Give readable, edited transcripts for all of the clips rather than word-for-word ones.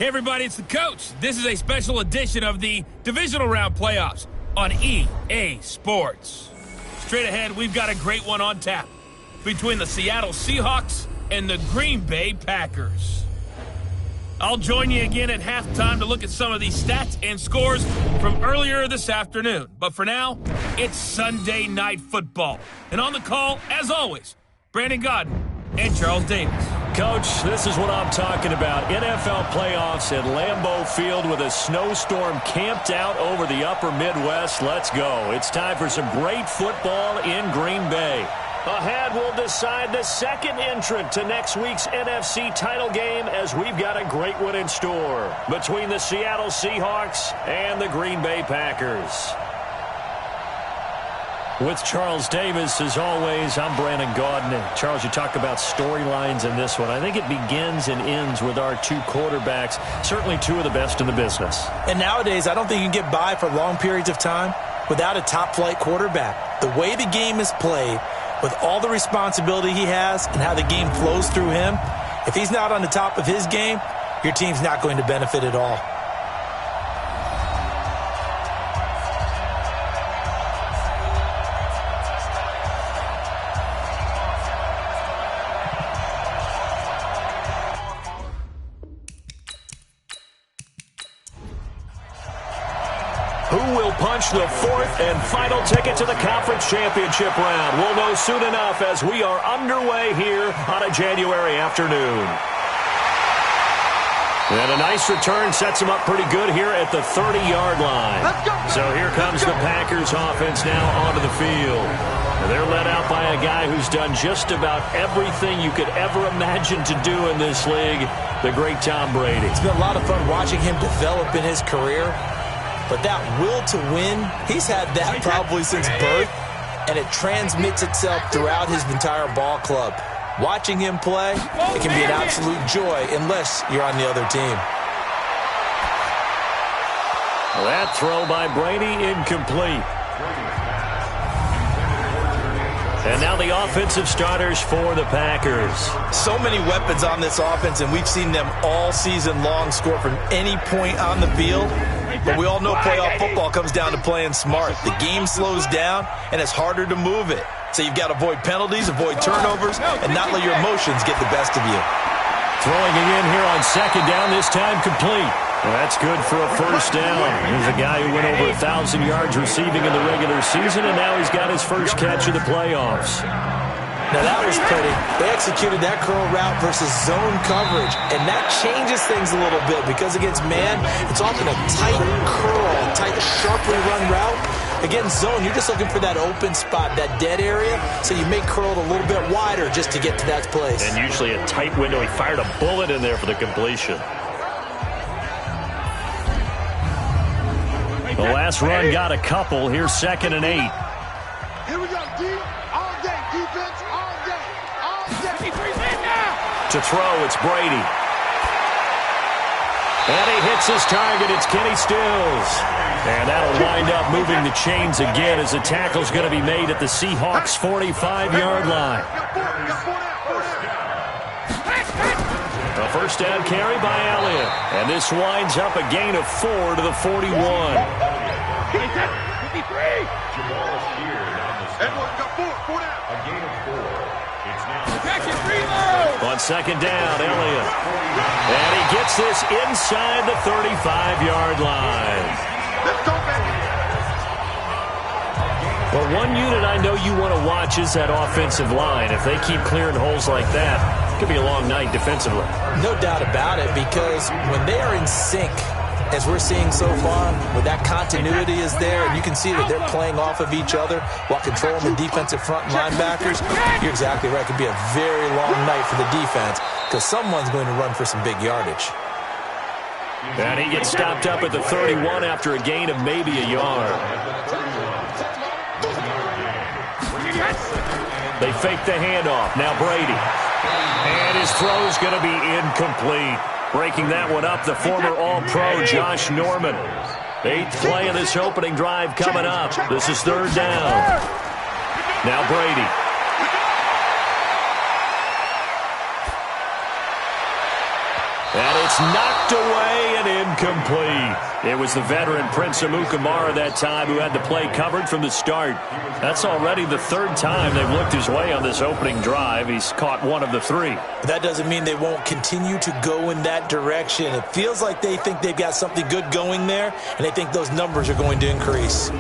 Hey everybody, it's the coach. This is a special edition of the Divisional Round Playoffs on EA Sports. Straight ahead, we've got a great one on tap between the Seattle Seahawks and the Green Bay Packers. I'll join you again at halftime to look at some of these stats and scores from earlier this afternoon. But for now, it's Sunday Night Football. And on the call, as always, Brandon Godden and Charles Davis. Coach, this is what I'm talking about. NFL playoffs at Lambeau Field with a snowstorm camped out over the upper Midwest. Let's go. It's time for some great football in Green Bay. Ahead, we'll decide the second entrant to next week's NFC title game as we've got a great one in store between the Seattle Seahawks and the Green Bay Packers. With Charles Davis, as always, I'm Brandon Gaudin. Charles, you talk about storylines in this one. I think it begins and ends with our two quarterbacks, certainly two of the best in the business. And nowadays, I don't think you can get by for long periods of time without a top-flight quarterback. The way the game is played, with all the responsibility he has and how the game flows through him, if he's not on the top of his game, your team's not going to benefit at all. The fourth and final ticket to the conference championship round. We'll know soon enough as we are underway here on a January afternoon. And a nice return sets them up pretty good here at the 30-yard line. So here comes the Packers offense now onto the field. And they're led out by a guy who's done just about everything you could ever imagine to do in this league, the great Tom Brady. It's been a lot of fun watching him develop in his career. But that will to win, he's had that probably since birth, and it transmits itself throughout his entire ball club. Watching him play, it can be an absolute joy unless you're on the other team. That throw by Brady incomplete. And now the offensive starters for the Packers. So many weapons on this offense, and we've seen them all season long score from any point on the field. But we all know playoff football comes down to playing smart. The game slows down, and it's harder to move it. So you've got to avoid penalties, avoid turnovers, and not let your emotions get the best of you. Throwing it in here on second down, this time complete. Well, that's good for a first down. Here's a guy who went over 1,000 yards receiving in the regular season, and now he's got his first catch of the playoffs. Now that was pretty. They executed that curl route versus zone coverage, and that changes things a little bit because against man, it's often a tight curl, tight, sharply run route. Against zone, you're just looking for that open spot, that dead area, so you may curl it a little bit wider just to get to that place. And usually a tight window. He fired a bullet in there for the completion. The last run got a couple. Here's 2nd and 8. Here we go, D. All day, defense, all day, all day. To throw, it's Brady. And he hits his target. It's Kenny Stills. And that'll wind up moving the chains again as the tackle's going to be made at the Seahawks' 45-yard line. A first down carry by Elliott. And this winds up a gain of 4 to the 41. On second down, Elliott. And he gets this inside the 35-yard line. Let's go, baby. Well, one unit I know you want to watch is that offensive line. If they keep clearing holes like that, it could be a long night defensively. No doubt about it, because when they are in sync, as we're seeing so far, when that continuity is there, and you can see that they're playing off of each other while controlling the defensive front and linebackers, you're exactly right. It could be a very long night for the defense because someone's going to run for some big yardage. And he gets stopped up at the 31 after a gain of maybe a yard. They fake the handoff. Now Brady. And his throw's going to be incomplete. Breaking that one up, the former All-Pro Josh Norman. 8th play of this opening drive coming up. This is 3rd down. Now Brady. And it's knocked away and incomplete. It was the veteran Prince Amukamara that time who had the play covered from the start. That's already the third time they've looked his way on this opening drive. He's caught one of the three. That doesn't mean they won't continue to go in that direction. It feels like they think they've got something good going there, and they think those numbers are going to increase.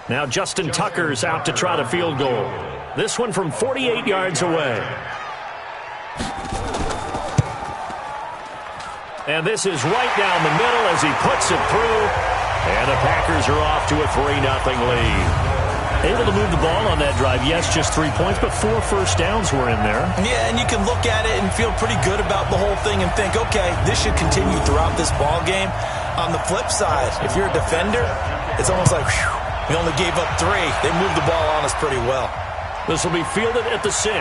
Now Justin Tucker's out to try the field goal. This one from 48 yards away. And this is right down the middle as he puts it through. And the Packers are off to a 3-0 lead. Able to move the ball on that drive. Yes, just 3 points, but 4 first downs were in there. Yeah, and you can look at it and feel pretty good about the whole thing and think, okay, this should continue throughout this ball game. On the flip side, if you're a defender, it's almost like, whew, we only gave up 3. They moved the ball on us pretty well. This will be fielded at the 6.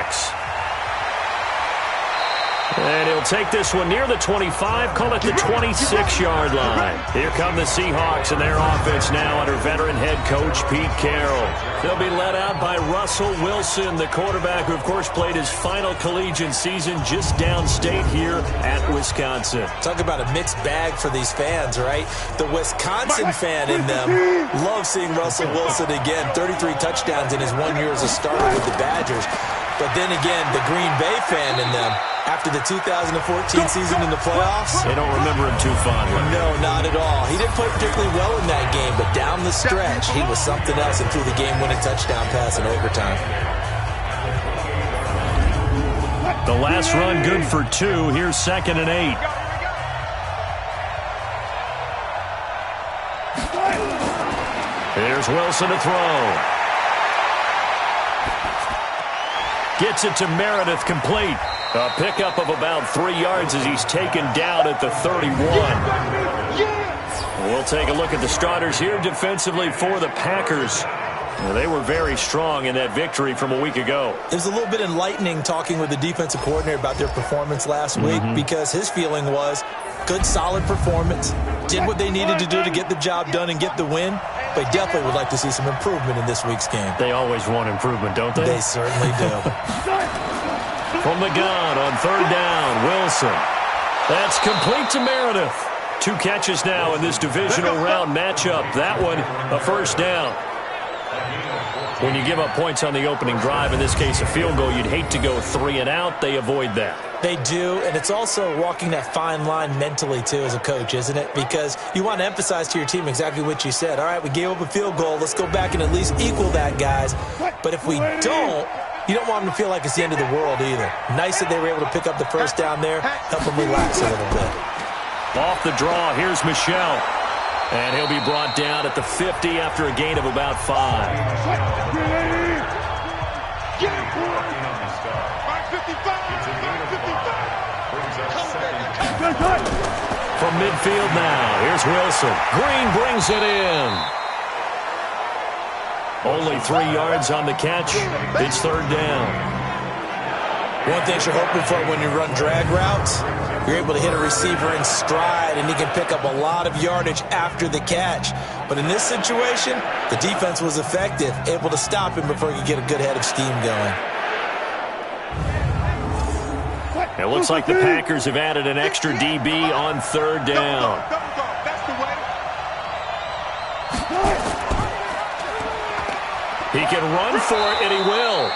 And he'll take this one near the 25, call it the 26-yard line. Here come the Seahawks and their offense now under veteran head coach Pete Carroll. They'll be led out by Russell Wilson, the quarterback who, of course, played his final collegiate season just downstate here at Wisconsin. Talk about a mixed bag for these fans, right? The Wisconsin fan in them loves seeing Russell Wilson again. 33 touchdowns in his 1 year as a starter with the Badgers. But then again, the Green Bay fan in them, after the 2014 season in the playoffs, they don't remember him too fondly. No, not at all. He didn't play particularly well in that game, but down the stretch, he was something else and threw the game-winning touchdown pass in overtime. The last run good for 2. Here's 2nd and 8. Here's Wilson to throw. Gets it to Meredith, complete. A pickup of about 3 yards as he's taken down at the 31. We'll take a look at the starters here defensively for the Packers. Well, they were very strong in that victory from a week ago. It was a little bit enlightening talking with the defensive coordinator about their performance last week because his feeling was good, solid performance, did what they needed to do to get the job done and get the win, but definitely would like to see some improvement in this week's game. They always want improvement, don't they? They certainly do. From the gun on 3rd down, Wilson. That's complete to Meredith. 2 catches now in this divisional round matchup. That one, a first down. When you give up points on the opening drive, in this case a field goal, you'd hate to go 3 and out. They avoid that. They do, and it's also walking that fine line mentally, too, as a coach, isn't it? Because you want to emphasize to your team exactly what you said. All right, we gave up a field goal. Let's go back and at least equal that, guys. But if we don't, you don't want them to feel like it's the end of the world either. Nice that they were able to pick up the first down there, help them relax a little bit. Off the draw, here's Michel. And he'll be brought down at the 50 after a gain of about 5. From midfield now, here's Wilson. Green brings it in. Only 3 yards on the catch. It's 3rd down. One thing you're hoping for when you run drag routes, you're able to hit a receiver in stride, and he can pick up a lot of yardage after the catch. But in this situation, the defense was effective, able to stop him before he could get a good head of steam going. It looks like the Packers have added an extra DB on 3rd down. He can run for it, and he will.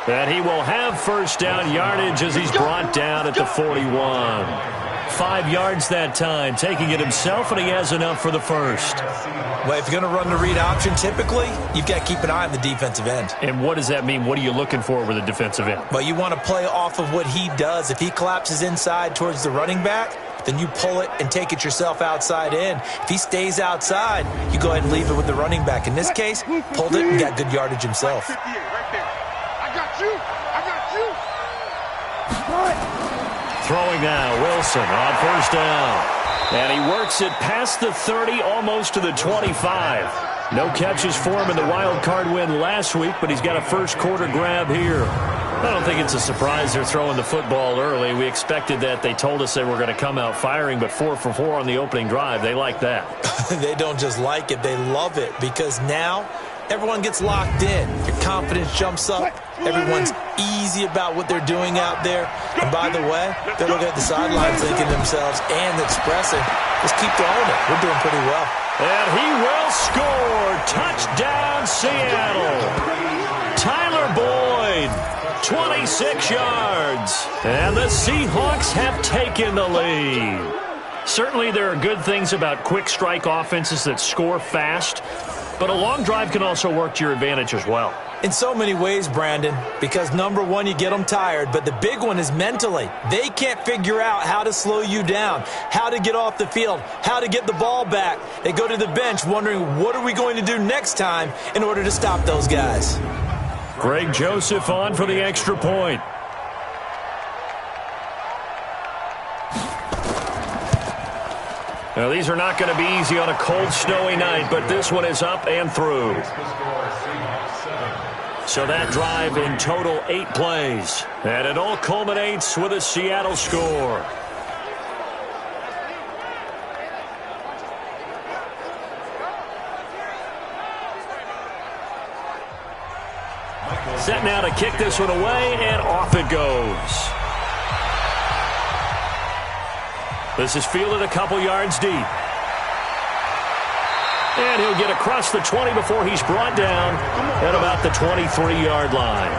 And he will have first down yardage as he's brought down at the 41. 5 yards that time, taking it himself, and he has enough for the first. Well, if you're going to run the read option, typically, you've got to keep an eye on the defensive end. And what does that mean? What are you looking for with a defensive end? Well, you want to play off of what he does. If he collapses inside towards the running back, then you pull it and take it yourself outside in. If he stays outside, you go ahead and leave it with the running back. In this case, pulled it and got good yardage himself. Throwing now, Wilson on first down. And he works it past the 30, almost to the 25. No catches for him in the wild card win last week, but he's got a first quarter grab here. I don't think it's a surprise they're throwing the football early. We expected that. They told us they were going to come out firing, but 4 for 4 on the opening drive. They like that. They don't just like it. They love it because now everyone gets locked in. Your confidence jumps up. Everyone's easy about what they're doing out there. And by the way, they're looking at the sidelines thinking to themselves and expressing, just keep throwing it. We're doing pretty well. And he will score. Touchdown, Seattle. Tyler Boyd, 26 yards. And the Seahawks have taken the lead. Certainly there are good things about quick strike offenses that score fast, but a long drive can also work to your advantage as well. In so many ways, Brandon, because number one, you get them tired, but the big one is mentally. They can't figure out how to slow you down, how to get off the field, how to get the ball back. They go to the bench wondering, what are we going to do next time in order to stop those guys? Greg Joseph on for the extra point. Now, these are not going to be easy on a cold, snowy night, but this one is up and through. So that drive in total 8 plays. And it all culminates with a Seattle score. Set now to kick this one away, and off it goes. This is fielded a couple yards deep. And he'll get across the 20 before he's brought down at about the 23-yard line.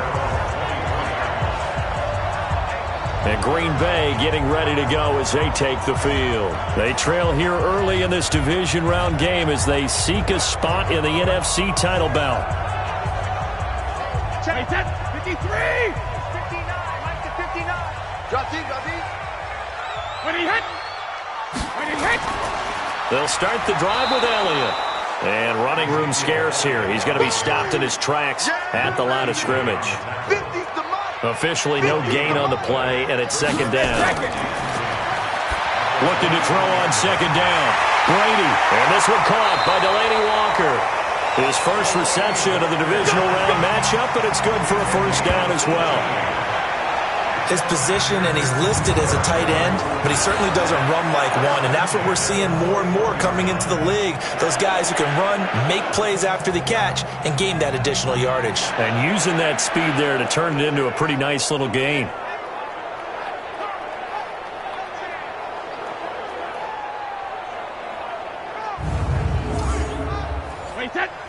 And Green Bay getting ready to go as they take the field. They trail here early in this division round game as they seek a spot in the NFC title bout. Check 53! 59, Mike to 59. Drop deep. When he hit! They'll start the drive with Elliott. And running room scarce here. He's going to be stopped in his tracks at the line of scrimmage. Officially no gain on the play, and it's second down. Looking to throw on second down. Brady, and this one caught by Delaney Walker. His first reception of the divisional round matchup, but it's good for a first down as well. His position, and he's listed as a tight end, but he certainly doesn't run like one, and that's what we're seeing more and more coming into the league. Those guys who can run, make plays after the catch, and gain that additional yardage. And using that speed there to turn it into a pretty nice little gain.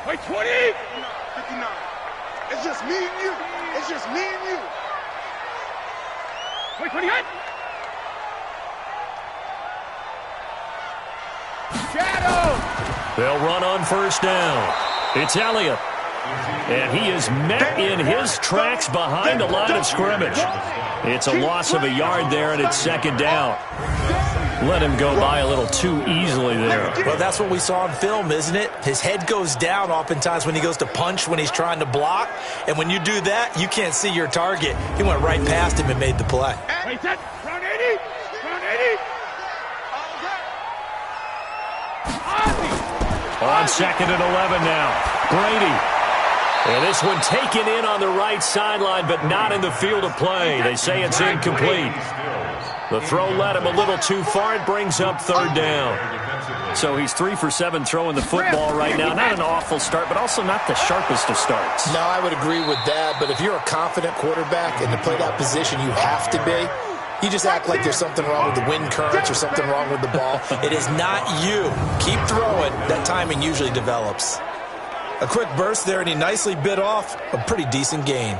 Wait, 20! 59. It's just me and you. It's just me and you. Wait, 28! Shadow! They'll run on first down. It's Elliott. And he is met in his tracks behind the line of scrimmage. It's a loss of a yard there, and it's second down. Let him go by a little too easily there. Well, that's what we saw in film, isn't it? His head goes down oftentimes when he goes to punch, when he's trying to block. And when you do that, you can't see your target. He went right past him and made the play. Wait, that round 80! Round 80! On second and 11 now. Brady. And this one taken in on the right sideline, but not in the field of play. They say it's incomplete. The throw led him a little too far. It brings up third down. So he's 3 for 7 throwing the football right now. Not an awful start, but also not the sharpest of starts. No, I would agree with that. But if you're a confident quarterback and to play that position, you have to be. You just act like there's something wrong with the wind currents or something wrong with the ball. It is not you. Keep throwing. That timing usually develops. A quick burst there, and he nicely bit off a pretty decent gain.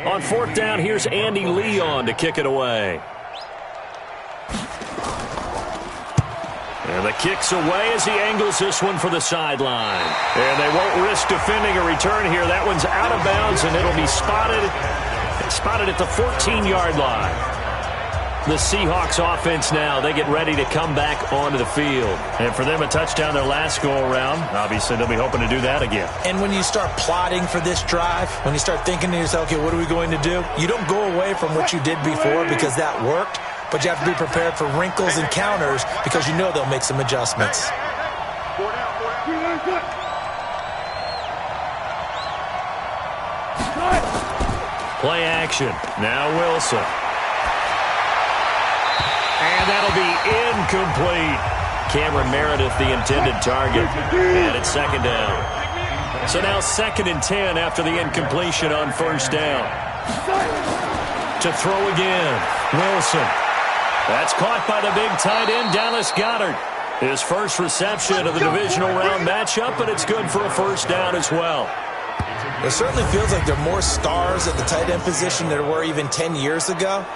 On fourth down, here's Andy Leon to kick it away. And the kick's away as he angles this one for the sideline. And they won't risk defending a return here. That one's out of bounds, and it'll be spotted at the 14-yard line. The Seahawks offense now, they get ready to come back onto the field. And for them, a touchdown their last go-around. Obviously, they'll be hoping to do that again. And when you start plotting for this drive, when you start thinking to yourself, okay, what are we going to do? You don't go away from what you did before because that worked, but you have to be prepared for wrinkles and counters because you know they'll make some adjustments. Play action. Now Wilson. And that'll be incomplete. Cameron Meredith the intended target. And it's second down. So now 2nd and 10 after the incompletion on first down. To throw again, Wilson. That's caught by the big tight end, Dallas Goedert. His first reception of the divisional round matchup, but it's good for a first down as well. It certainly feels like there are more stars at the tight end position than there were even 10 years ago.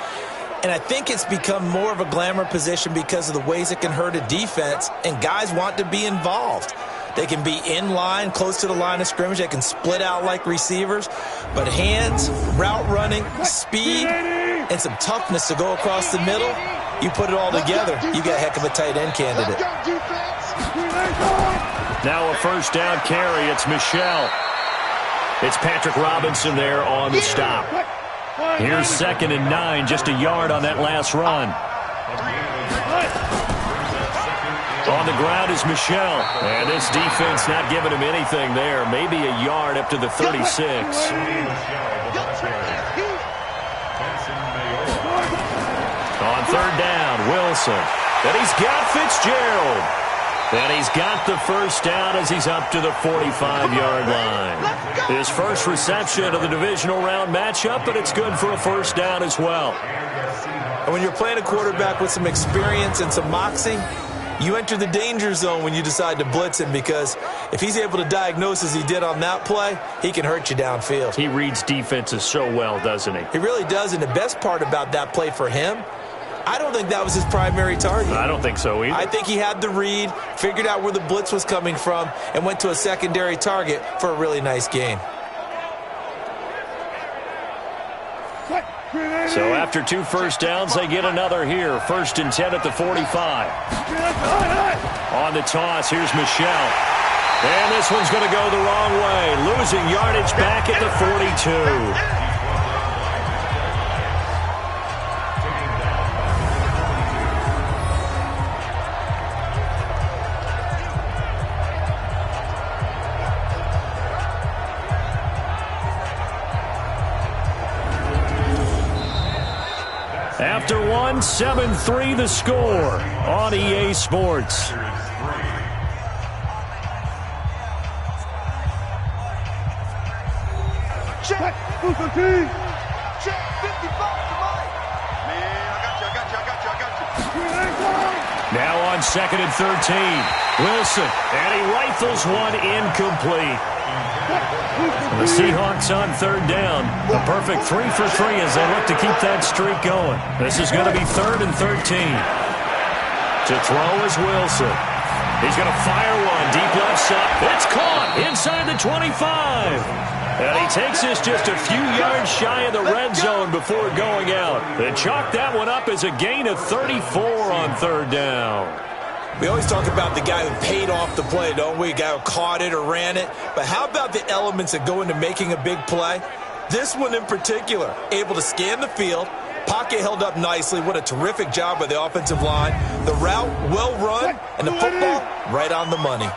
And I think it's become more of a glamour position because of the ways it can hurt a defense, and guys want to be involved. They can be in line, close to the line of scrimmage. They can split out like receivers. But hands, route running, speed, and some toughness to go across the middle, you put it all together, you got a heck of a tight end candidate. Now a first down carry. It's Michel. It's Patrick Robinson there on the stop. Here's 2nd and 9, just a yard on that last run. On the ground is Michel. And this defense not giving him anything there. Maybe a yard up to the 36. On third down, Wilson. And he's got Fitzgerald. And he's got the first down as he's up to the 45-yard line. His first reception of the divisional round matchup, but it's good for a first down as well. And when you're playing a quarterback with some experience and some moxie, you enter the danger zone when you decide to blitz him, because if he's able to diagnose as he did on that play, he can hurt you downfield. He reads defenses so well, doesn't he? He really does, and the best part about that play for him, I don't think that was his primary target. I don't think so either. I think he had the read, figured out where the blitz was coming from, and went to a secondary target for a really nice gain. So after 2 first downs, they get another here. 1st and 10 at the 45. On the toss, here's Michel. And this one's going to go the wrong way. Losing yardage back at the 42. After 7-3 the score on EA Sports. Check. Check. 55 to Mike. Man, I got you. Now on 2nd and 13. Wilson. And he rifles one incomplete. The Seahawks on 3rd down. A perfect 3 for 3 as they look to keep that streak going. This is going to be 3rd and 13. To throw is Wilson. He's going to fire one deep left side. It's caught inside the 25. And he takes this just a few yards shy of the red zone before going out. They chalk that one up as a gain of 34 on 3rd down. We always talk about the guy who paid off the play, don't we? The guy who caught it or ran it. But how about the elements that go into making a big play? This one in particular, able to scan the field, pocket held up nicely. What a terrific job by the offensive line. The route, well run, and the football right on the money.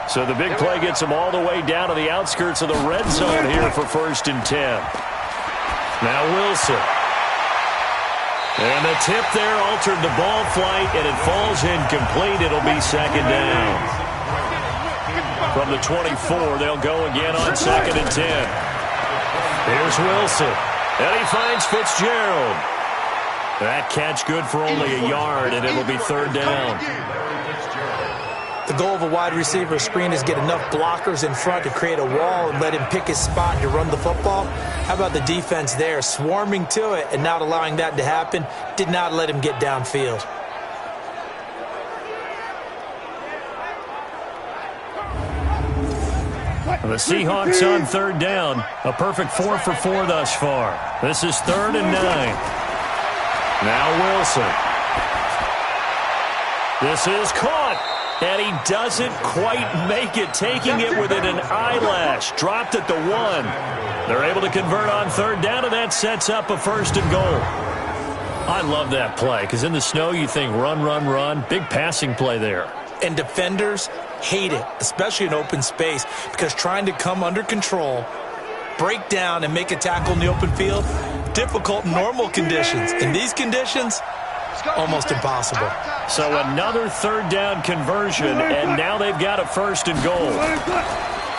So the big play gets him all the way down to the outskirts of the red zone here for 1st and 10. Now Wilson. And the tip there altered the ball flight, and it falls incomplete. It'll be 2nd down. From the 24, they'll go again on 2nd and 10. Here's Wilson. And he finds Fitzgerald. That catch good for only a yard, and it'll be 3rd down. The goal of a wide receiver screen is get enough blockers in front to create a wall and let him pick his spot to run the football. How about the defense there, swarming to it and not allowing that to happen? Did not let him get downfield. The Seahawks on 3rd down. A perfect 4 for 4 thus far. This is 3rd and 9. Now Wilson. This is caught. And he doesn't quite make it, taking it within an eyelash. Dropped at the 1. They're able to convert on 3rd down, and that sets up a 1st and goal. I love that play, because in the snow you think run, run, run. Big passing play there. And defenders hate it, especially in open space, because trying to come under control, break down, and make a tackle in the open field, difficult in normal conditions. In these conditions, almost impossible. So another third down conversion, and now they've got a 1st and goal.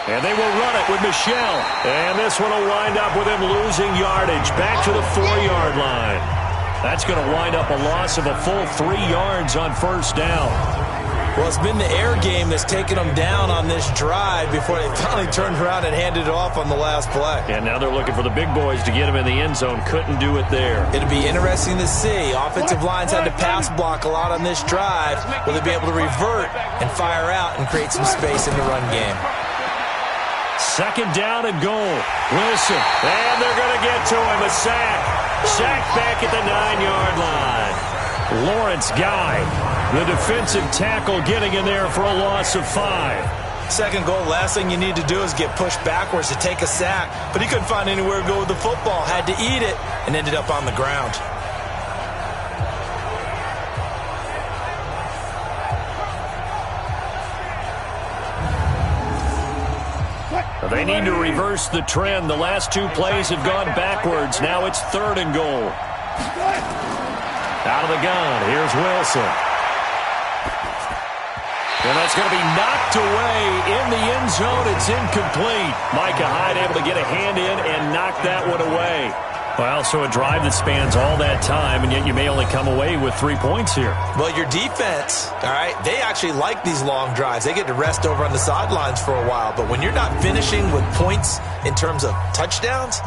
And they will run it with Michel. And this one will wind up with him losing yardage back to the 4-yard line. That's going to wind up a loss of a full 3 yards on 1st down. Well, it's been the air game that's taken them down on this drive before they finally turned around and handed it off on the last play. And now they're looking for the big boys to get him in the end zone. Couldn't do it there. It'll be interesting to see. Offensive lines had to pass block a lot on this drive. Will they be able to revert and fire out and create some space in the run game? 2nd down and goal. Wilson. And they're going to get to him. A sack. Sack back at the 9-yard line. Lawrence Guy, the defensive tackle, getting in there for a loss of 5. 2nd goal, last thing you need to do is get pushed backwards to take a sack. But he couldn't find anywhere to go with the football. Had to eat it and ended up on the ground. They need to reverse the trend. The last 2 plays have gone backwards. Now it's 3rd and goal. Out of the gun, here's Wilson. And that's going to be knocked away in the end zone. It's incomplete. Micah Hyde able to get a hand in and knock that one away. Well, so a drive that spans all that time, and yet you may only come away with 3 points here. Well, your defense, all right, they actually like these long drives. They get to rest over on the sidelines for a while. But when you're not finishing with points in terms of touchdowns,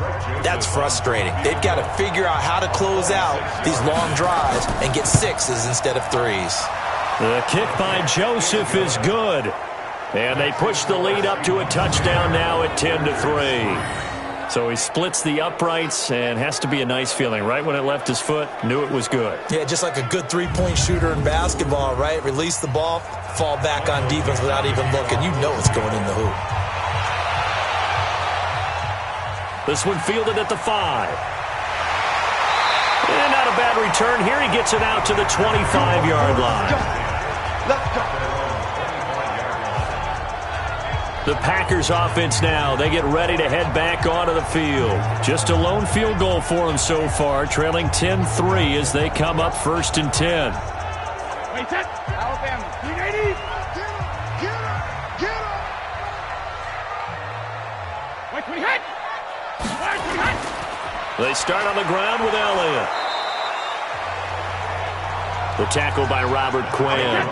that's frustrating. They've got to figure out how to close out these long drives and get 6s instead of 3s. The kick by Joseph is good. And they push the lead up to a touchdown now at 10-3. So he splits the uprights, and has to be a nice feeling. Right when it left his foot, knew it was good. Yeah, just like a good 3-point shooter in basketball, right? Release the ball, fall back on defense without even looking. You know it's going in the hoop. This one fielded at the 5. And not a bad return here. He gets it out to the 25-yard line. Let's go. The Packers offense now, they get ready to head back onto the field. Just a lone field goal for them so far, trailing 10-3 as they come up 1st and 10. Wait, set. Alabama. 380. Get up. Wait, 20 hit. Wait, 20 hit. They start on the ground with Elliott. The tackle by Robert Quinn.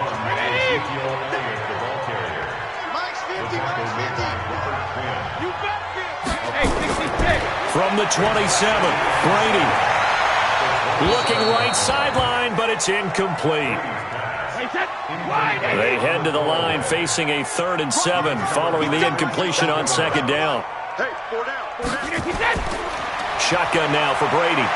From the 27, Brady. Looking right sideline, but it's incomplete. They head to the line facing a 3rd and 7 following the incompletion on 2nd down. Shotgun now for Brady.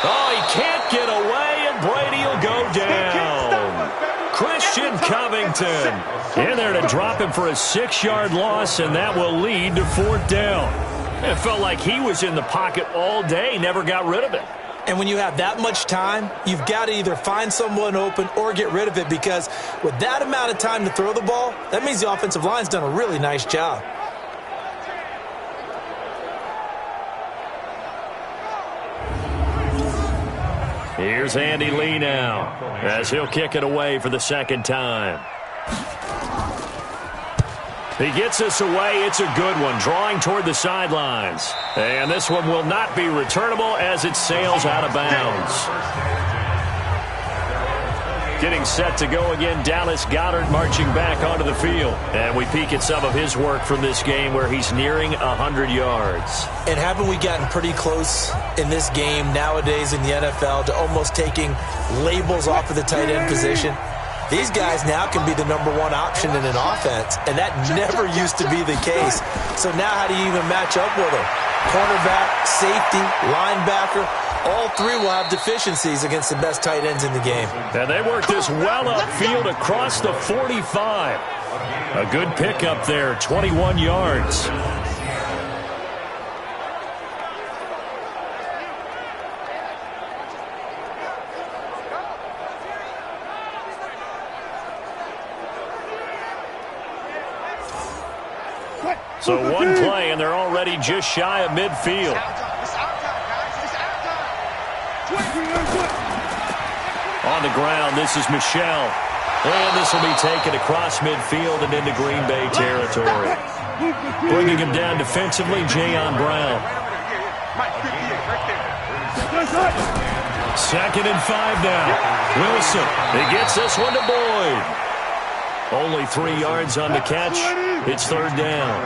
Oh, he can't get away, and Brady will go down. Christian Covington in there to drop him for a 6-yard loss, and that will lead to 4th down. It felt like he was in the pocket all day, never got rid of it. And when you have that much time, you've got to either find someone open or get rid of it, because with that amount of time to throw the ball, that means the offensive line's done a really nice job. Here's Andy Lee now as he'll kick it away for the 2nd time. He gets us away. It's a good one, drawing toward the sidelines. And this one will not be returnable as it sails out of bounds. Getting set to go again, Dallas Goedert marching back onto the field. And we peek at some of his work from this game where he's nearing 100 yards. And haven't we gotten pretty close in this game nowadays in the NFL to almost taking labels off of the tight end position? These guys now can be the #1 option in an offense, and that never used to be the case. So now how do you even match up with them? Cornerback, safety, linebacker, all 3 will have deficiencies against the best tight ends in the game. And they work this well upfield across the 45. A good pickup there, 21 yards. So one play, and they're already just shy of midfield. On the ground, this is Michelle. And this will be taken across midfield and into Green Bay territory. Bringing him down defensively, Jayon Brown. 2nd and 5 now. Wilson, he gets this one to Boyd. Only 3 yards on the catch. It's 3rd down.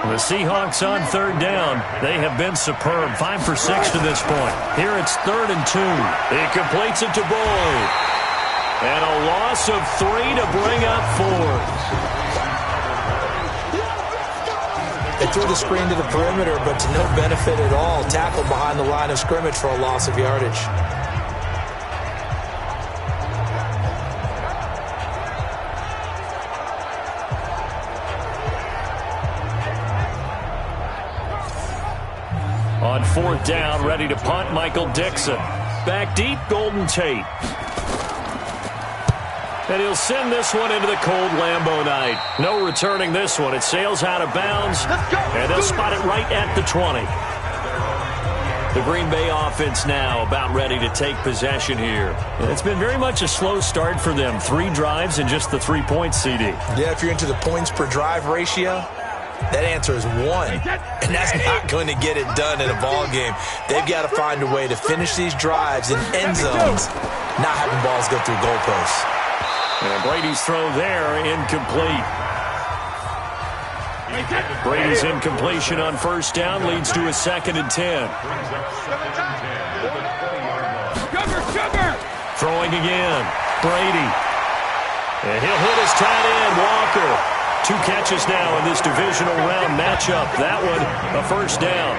The Seahawks on 3rd down. They have been superb. 5 for 6 to this point. Here it's 3rd and 2. He completes it to Boyd. And a loss of 3 to bring up 4th. They threw the screen to the perimeter, but to no benefit at all. Tackled behind the line of scrimmage for a loss of yardage. On 4th down, ready to punt, Michael Dixon. Back deep, Golden Tate. And he'll send this one into the cold Lambeau night. No returning this one. It sails out of bounds, and they'll spot it right at the 20. The Green Bay offense now about ready to take possession here. It's been very much a slow start for them. 3 drives and just the 3 points, CD. Yeah, if you're into the points per drive ratio, that answer is 1. And that's not going to get it done in a ball game. They've got to find a way to finish these drives in end zones, not having balls go through goalposts. And Brady's throw there, incomplete. Brady's incompletion on 1st down leads to a 2nd and 10. Throwing again. Brady. And he'll hit his tight end, Walker. 2 catches now in this divisional round matchup. That one, a 1st down.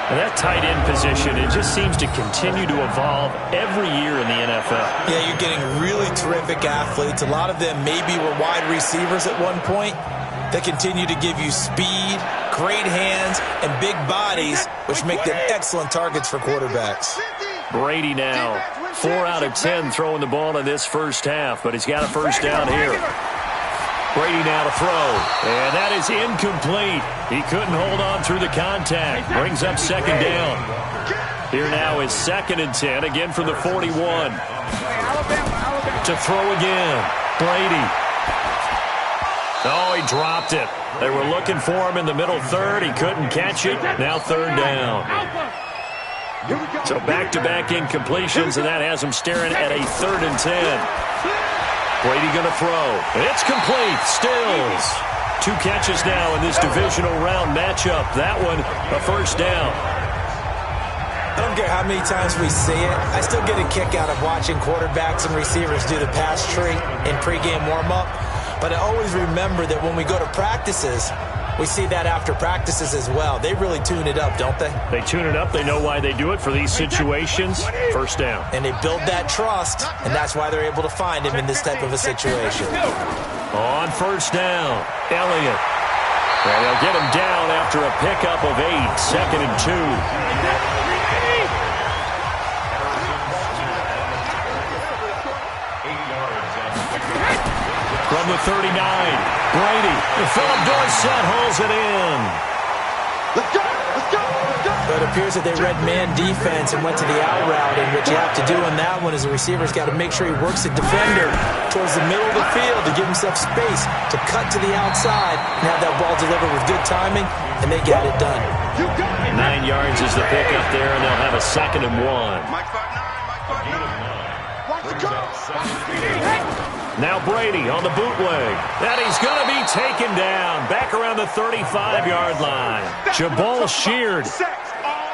And that tight end position, it just seems to continue to evolve every year in the NFL. Yeah, you're getting really terrific athletes. A lot of them maybe were wide receivers at one point. They continue to give you speed, great hands, and big bodies, which make them excellent targets for quarterbacks. Brady now, 4 out of 10 throwing the ball in this 1st half, but he's got a 1st down here. Brady now to throw, and that is incomplete. He couldn't hold on through the contact. Brings up 2nd down. Here now is 2nd and 10, again from the 41. To throw again, Brady. Oh, he dropped it. They were looking for him in the middle 3rd. He couldn't catch it. Now 3rd down. So back-to-back incompletions, and that has him staring at a 3rd and 10. Brady going to throw. It's complete. Stills. 2 catches now in this divisional round matchup. That one, a 1st down. I don't care how many times we see it. I still get a kick out of watching quarterbacks and receivers do the pass tree in pregame warm-up. But I always remember that when we go to practices, we see that after practices as well. They really tune it up, don't they? They tune it up. They know why they do it for these situations. 1st down. And they build that trust, and that's why they're able to find him in this type of a situation. On 1st down, Elliott. And they'll get him down after a pickup of 8. 2nd and 2. From the 39, Brady. Philip Dorsett holds it in. Let's go! Let's go! Let's go! But it appears that they read man defense and went to the out route, and what you have to do on that one is the receiver's got to make sure he works the defender towards the middle of the field to give himself space to cut to the outside and have that ball delivered with good timing, and they got it done. 9 yards is the pickup there, and they'll have a 2nd and 1. Mike 5-9, Mike 5-9. Watch the go! Now Brady on the bootleg. And he's going to be taken down. Back around the 35-yard line. Jabal Sheard.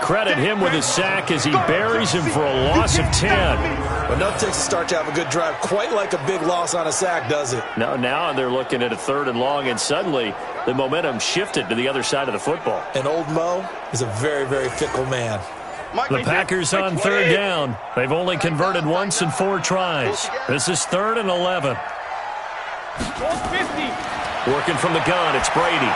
Credit him with a sack as he buries him for a loss of 10. Enough takes to start to have a good drive. Quite like a big loss on a sack, does it? Now they're looking at a 3rd and long, and suddenly the momentum shifted to the other side of the football. And old Mo is a very, very fickle man. The Packers on 3rd down. They've only converted once in 4 tries. This is 3rd and 11. Working from the gun, it's Brady.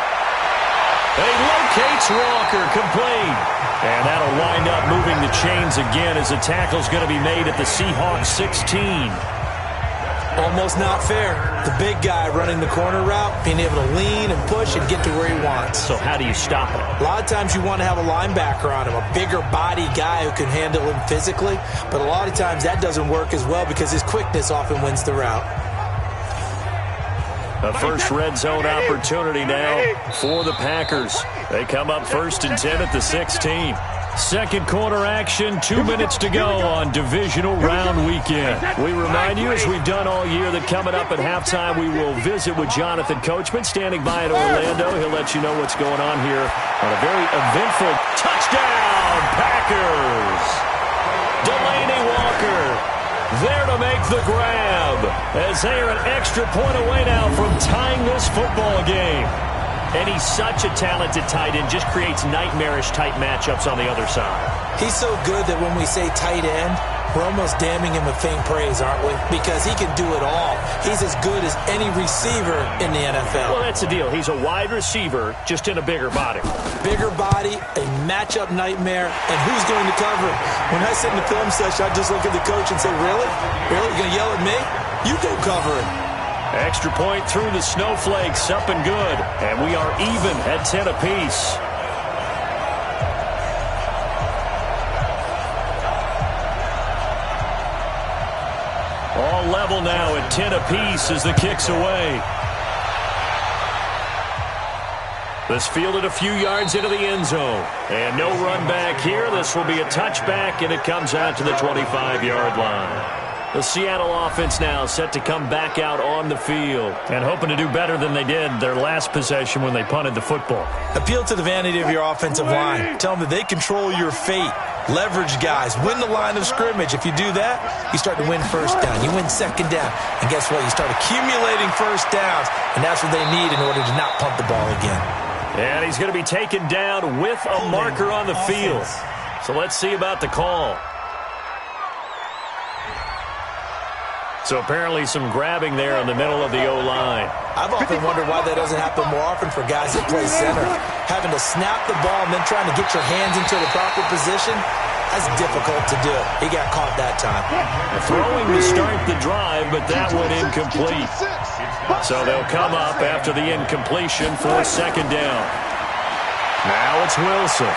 He locates Walker, complete. And that'll wind up moving the chains again as the tackle's going to be made at the Seahawks 16. Almost not fair. The big guy running the corner route, being able to lean and push and get to where he wants. So how do you stop it? A lot of times you want to have a linebacker on him, a bigger body guy who can handle him physically, but a lot of times that doesn't work as well because his quickness often wins the route. A first red zone opportunity now for the Packers. They come up 1st and 10 at the 16. Second quarter action, 2 minutes to go on Divisional Round Weekend. We remind you, as we've done all year, that coming up at halftime, we will visit with Jonathan Coachman, standing by in Orlando. He'll let you know what's going on here on a very eventful touchdown, Packers. Delaney Walker there to make the grab, as they are an extra point away now from tying this football game. And he's such a talented tight end, just creates nightmarish-type matchups on the other side. He's so good that when we say tight end, we're almost damning him with faint praise, aren't we? Because he can do it all. He's as good as any receiver in the NFL. Well, that's the deal. He's a wide receiver, just in a bigger body. Bigger body, a matchup nightmare, and who's going to cover it? When I sit in the film session, I just look at the coach and say, really? Really? You going to yell at me? You go cover it. Extra point through the snowflakes, up and good. And we are even at 10 apiece. All level now at 10 apiece as the kick's away. This fielded a few yards into the end zone. And no run back here. This will be a touchback, and it comes out to the 25-yard line. The Seattle offense now set to come back out on the field and hoping to do better than they did their last possession when they punted the football. Appeal to the vanity of your offensive line. Tell them that they control your fate. Leverage guys. Win the line of scrimmage. If you do that, you start to win first down. You win second down. And guess what? You start accumulating first downs, and that's what they need in order to not punt the ball again. And he's going to be taken down with a marker on the field. So let's see about the call. So apparently some grabbing there in the middle of the O-line. I've often wondered why that doesn't happen more often for guys that play center. Having to snap the ball and then trying to get your hands into the proper position, that's difficult to do. He got caught that time. Throwing to start the drive, but that went incomplete. So they'll come up after the incompletion for a second down. Now it's Wilson.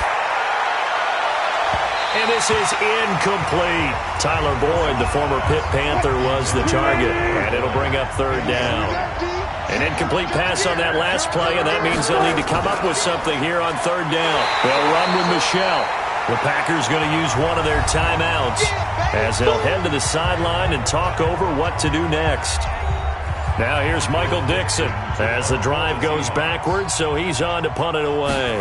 And this is incomplete. Tyler Boyd, the former Pitt Panther, was the target. And it'll bring up third down. An incomplete pass on that last play, and that means they'll need to come up with something here on third down. They'll run with Michelle. The Packers going to use one of their timeouts as they'll head to the sideline and talk over what to do next. Now here's Michael Dixon as the drive goes backwards, so he's on to punt it away.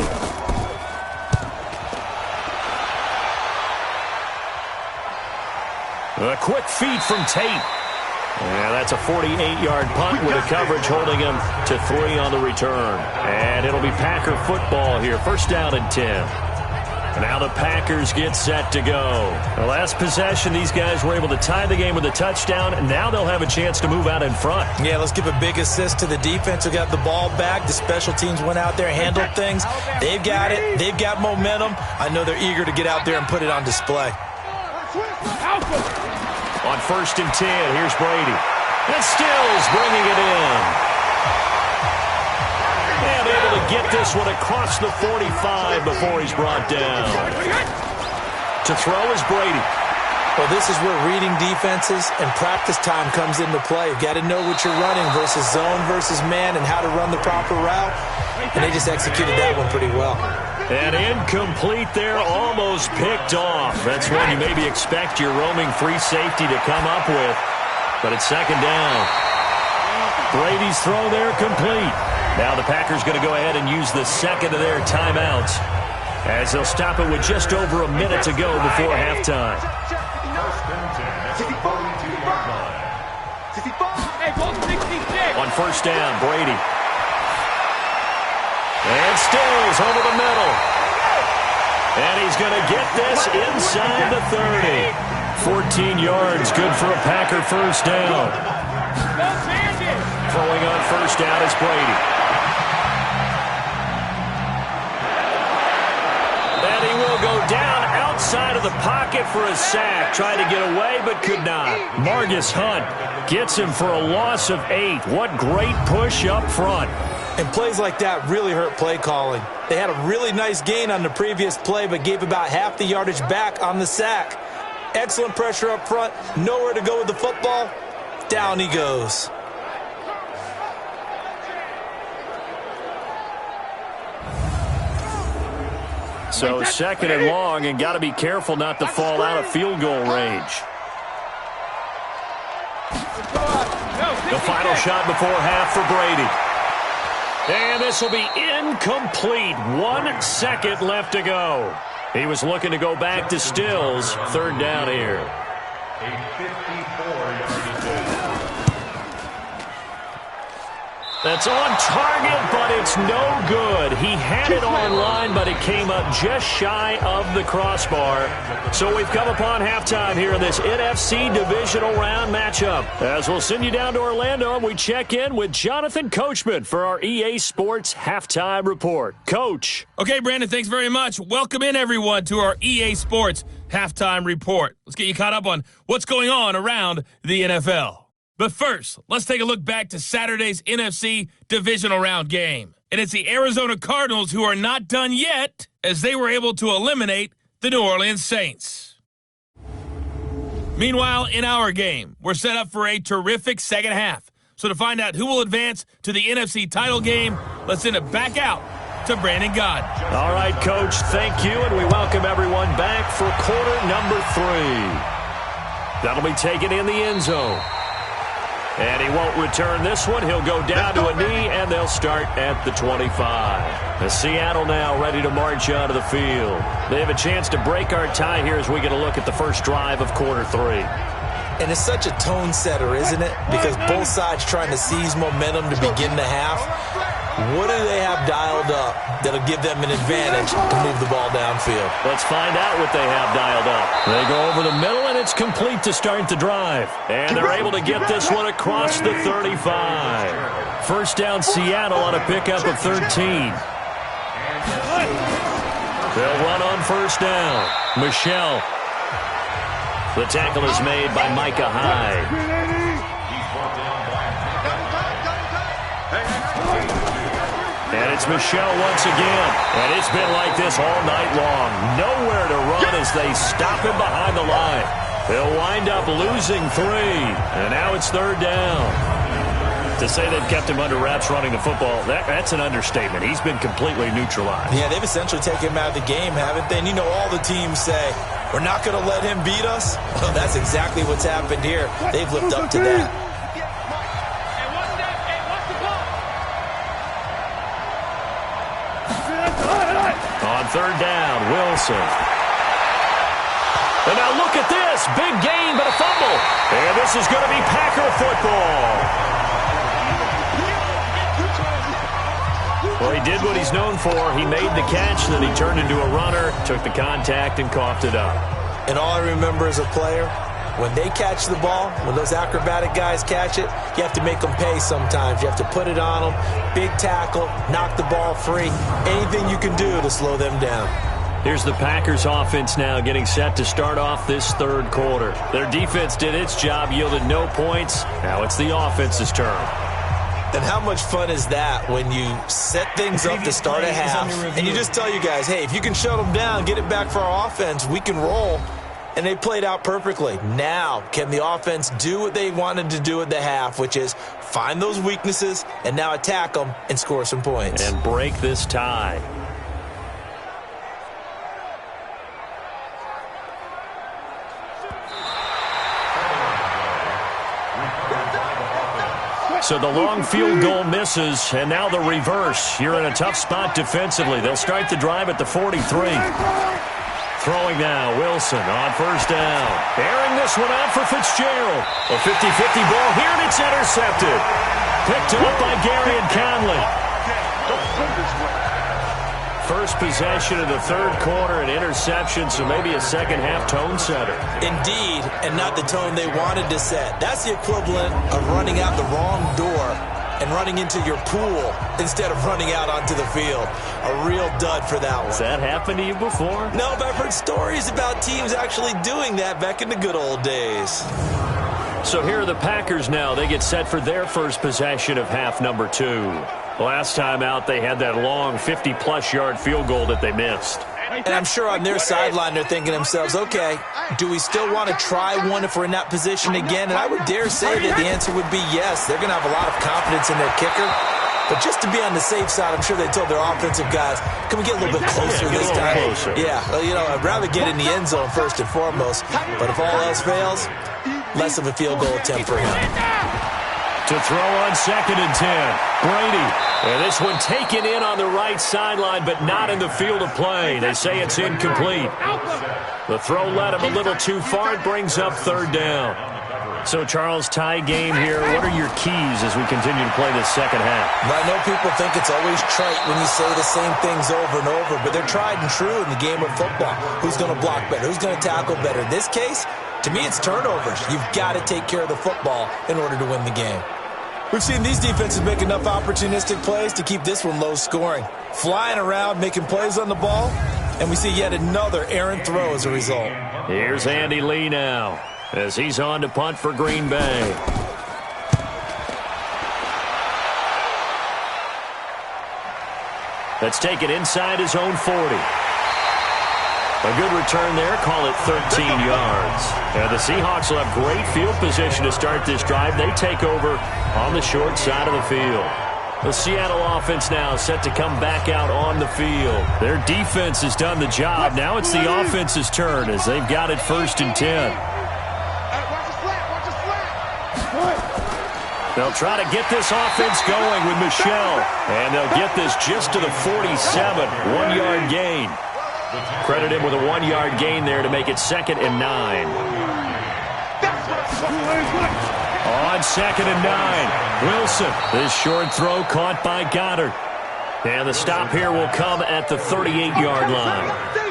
A quick feed from Tate. Yeah, that's a 48-yard punt with a coverage holding him to 3 on the return. And it'll be Packer football here. First down and 10. Now the Packers get set to go. The last possession, these guys were able to tie the game with a touchdown, and now they'll have a chance to move out in front. Yeah, let's give a big assist to the defense who got the ball back. The special teams went out there and handled things. They've got it. They've got momentum. I know they're eager to get out there and put it on display. On first and 10, here's Brady. And Stills bringing it in. And able to get this one across the 45 before he's brought down. To throw is Brady. Well, this is where reading defenses and practice time comes into play. You've got to know what you're running versus zone versus man and how to run the proper route. And they just executed that one pretty well. And incomplete there, almost picked off. That's when you maybe expect your roaming free safety to come up with. But it's second down. Brady's throw there complete. Now the Packers going to go ahead and use the second of their timeouts as they'll stop it with just over a minute to go before halftime. On first down, Brady. And Stills over the middle. And he's going to get this inside the 30. 14 yards, good for a Packer first down. Throwing on first down is Brady. And he will go down inside of the pocket for a sack. Tried to get away, but could not. Margus Hunt gets him for a loss of 8. What great push up front. And plays like that really hurt play calling. They had a really nice gain on the previous play, but gave about half the yardage back on the sack. Excellent pressure up front. Nowhere to go with the football. Down he goes. So 2nd and long, and got to be careful not to fall out of field goal range. The final shot before half for Brady. And this will be incomplete. 1 second left to go. He was looking to go back to Stills. 3rd down here. A 54-yard goal. That's on target, but it's no good. He had it on line, but it came up just shy of the crossbar. So we've come upon halftime here in this NFC Divisional Round matchup. As we'll send you down to Orlando, and we check in with Jonathan Coachman for our EA Sports Halftime Report. Coach. Okay, Brandon, thanks very much. Welcome in, everyone, to our EA Sports Halftime Report. Let's get you caught up on what's going on around the NFL. But first, let's take a look back to Saturday's NFC Divisional Round game. And it's the Arizona Cardinals who are not done yet, as they were able to eliminate the New Orleans Saints. Meanwhile, in our game, we're set up for a terrific second half. So to find out who will advance to the NFC title game, let's send it back out to Brandon God. All right, Coach, thank you, and we welcome everyone back for quarter number 3. That'll be taken in the end zone. And he won't return this one. He'll go down to a knee, and they'll start at the 25. The Seattle now ready to march onto the field. They have a chance to break our tie here as we get a look at the first drive of quarter 3. And it's such a tone setter, isn't it? Because both sides trying to seize momentum to begin the half. What do they have dialed up that'll give them an advantage to move the ball downfield? Let's find out what they have dialed up. They go over the middle, and it's complete to start the drive. And they're able to get this one across the 35. First down, Seattle on a pickup of 13. They'll run on first down. Michelle. The tackle is made by Micah Hyde. And it's Michelle once again. And it's been like this all night long. Nowhere to run as they stop him behind the line. They'll wind up losing 3. And now it's 3rd down. To say they've kept him under wraps running the football, that's an understatement. He's been completely neutralized. Yeah, they've essentially taken him out of the game, haven't they? And you know all the teams say, we're not going to let him beat us. Well, that's exactly what's happened here. They've lived up to that. On 3rd down, Wilson. And now look at this. Big gain, but a fumble. And this is going to be Packer football. Well, he did what he's known for. He made the catch, then he turned into a runner, took the contact, and coughed it up. And all I remember as a player, when they catch the ball, when those acrobatic guys catch it, you have to make them pay sometimes. You have to put it on them, big tackle, knock the ball free, anything you can do to slow them down. Here's the Packers offense now getting set to start off this 3rd quarter. Their defense did its job, yielded no points. Now it's the offense's turn. And how much fun is that when you set things up to start a half and you just tell you guys, hey, if you can shut them down, get it back for our offense, we can roll. And they played out perfectly. Now, can the offense do what they wanted to do at the half, which is find those weaknesses and now attack them and score some points. And break this tie. So the long field goal misses, and now the reverse. You're in a tough spot defensively. They'll start the drive at the 43. Throwing now, Wilson on first down. Airing this one out for Fitzgerald. A 50-50 ball here, and it's intercepted. Picked up by Gary and Conley. First possession of the 3rd quarter, an interception, so maybe a second-half tone setter. Indeed, and not the tone they wanted to set. That's the equivalent of running out the wrong door and running into your pool instead of running out onto the field. A real dud for that one. Has that happened to you before? No, but I've heard stories about teams actually doing that back in the good old days. So here are the Packers now. They get set for their first possession of half number 2. Last time out, they had that long 50-plus yard field goal that they missed. And I'm sure on their sideline they're thinking to themselves, okay, do we still want to try one if we're in that position again? And I would dare say that the answer would be yes. They're going to have a lot of confidence in their kicker. But just to be on the safe side, I'm sure they told their offensive guys, can we get a little bit closer this time? Closer. Yeah, I'd rather get in the end zone first and foremost. But if all else fails, less of a field goal attempt for him. To throw on 2nd and 10. Brady. And this one taken in on the right sideline, but not in the field of play. They say it's incomplete. The throw led him a little too far. It brings up 3rd down. So, Charles, tie game here. What are your keys as we continue to play this second half? I know people think it's always trite when you say the same things over and over, but they're tried and true in the game of football. Who's going to block better? Who's going to tackle better? In this case, to me, it's turnovers. You've got to take care of the football in order to win the game. We've seen these defenses make enough opportunistic plays to keep this one low scoring. Flying around, making plays on the ball, and we see yet another errant throw as a result. Here's Andy Lee now as he's on to punt for Green Bay. That's taken inside his own 40. A good return there. Call it 13 yards. And the Seahawks will have great field position to start this drive. They take over on the short side of the field. The Seattle offense now set to come back out on the field. Their defense has done the job. Now it's the offense's turn as they've got it 1st and 10. They'll try to get this offense going with Michel. And they'll get this just to the 47. 1-yard gain. Credit him with a 1-yard gain there to make it 2nd and 9. On 2nd and 9, Wilson. This short throw caught by Goddard. And the stop here will come at the 38-yard line.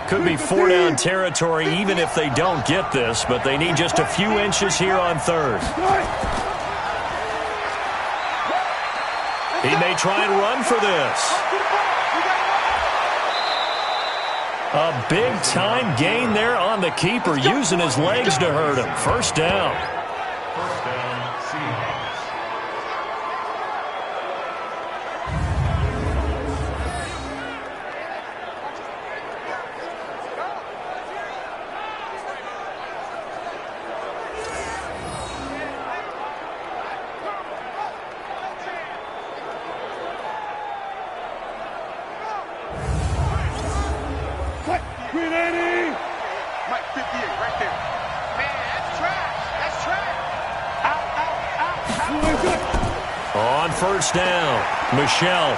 Could be 4-down territory even if they don't get this, but they need just a few inches here on 3rd. He may try and run for this. A big-time gain there on the keeper, using his legs to hurt him. 1st down. On 1st down, Michel.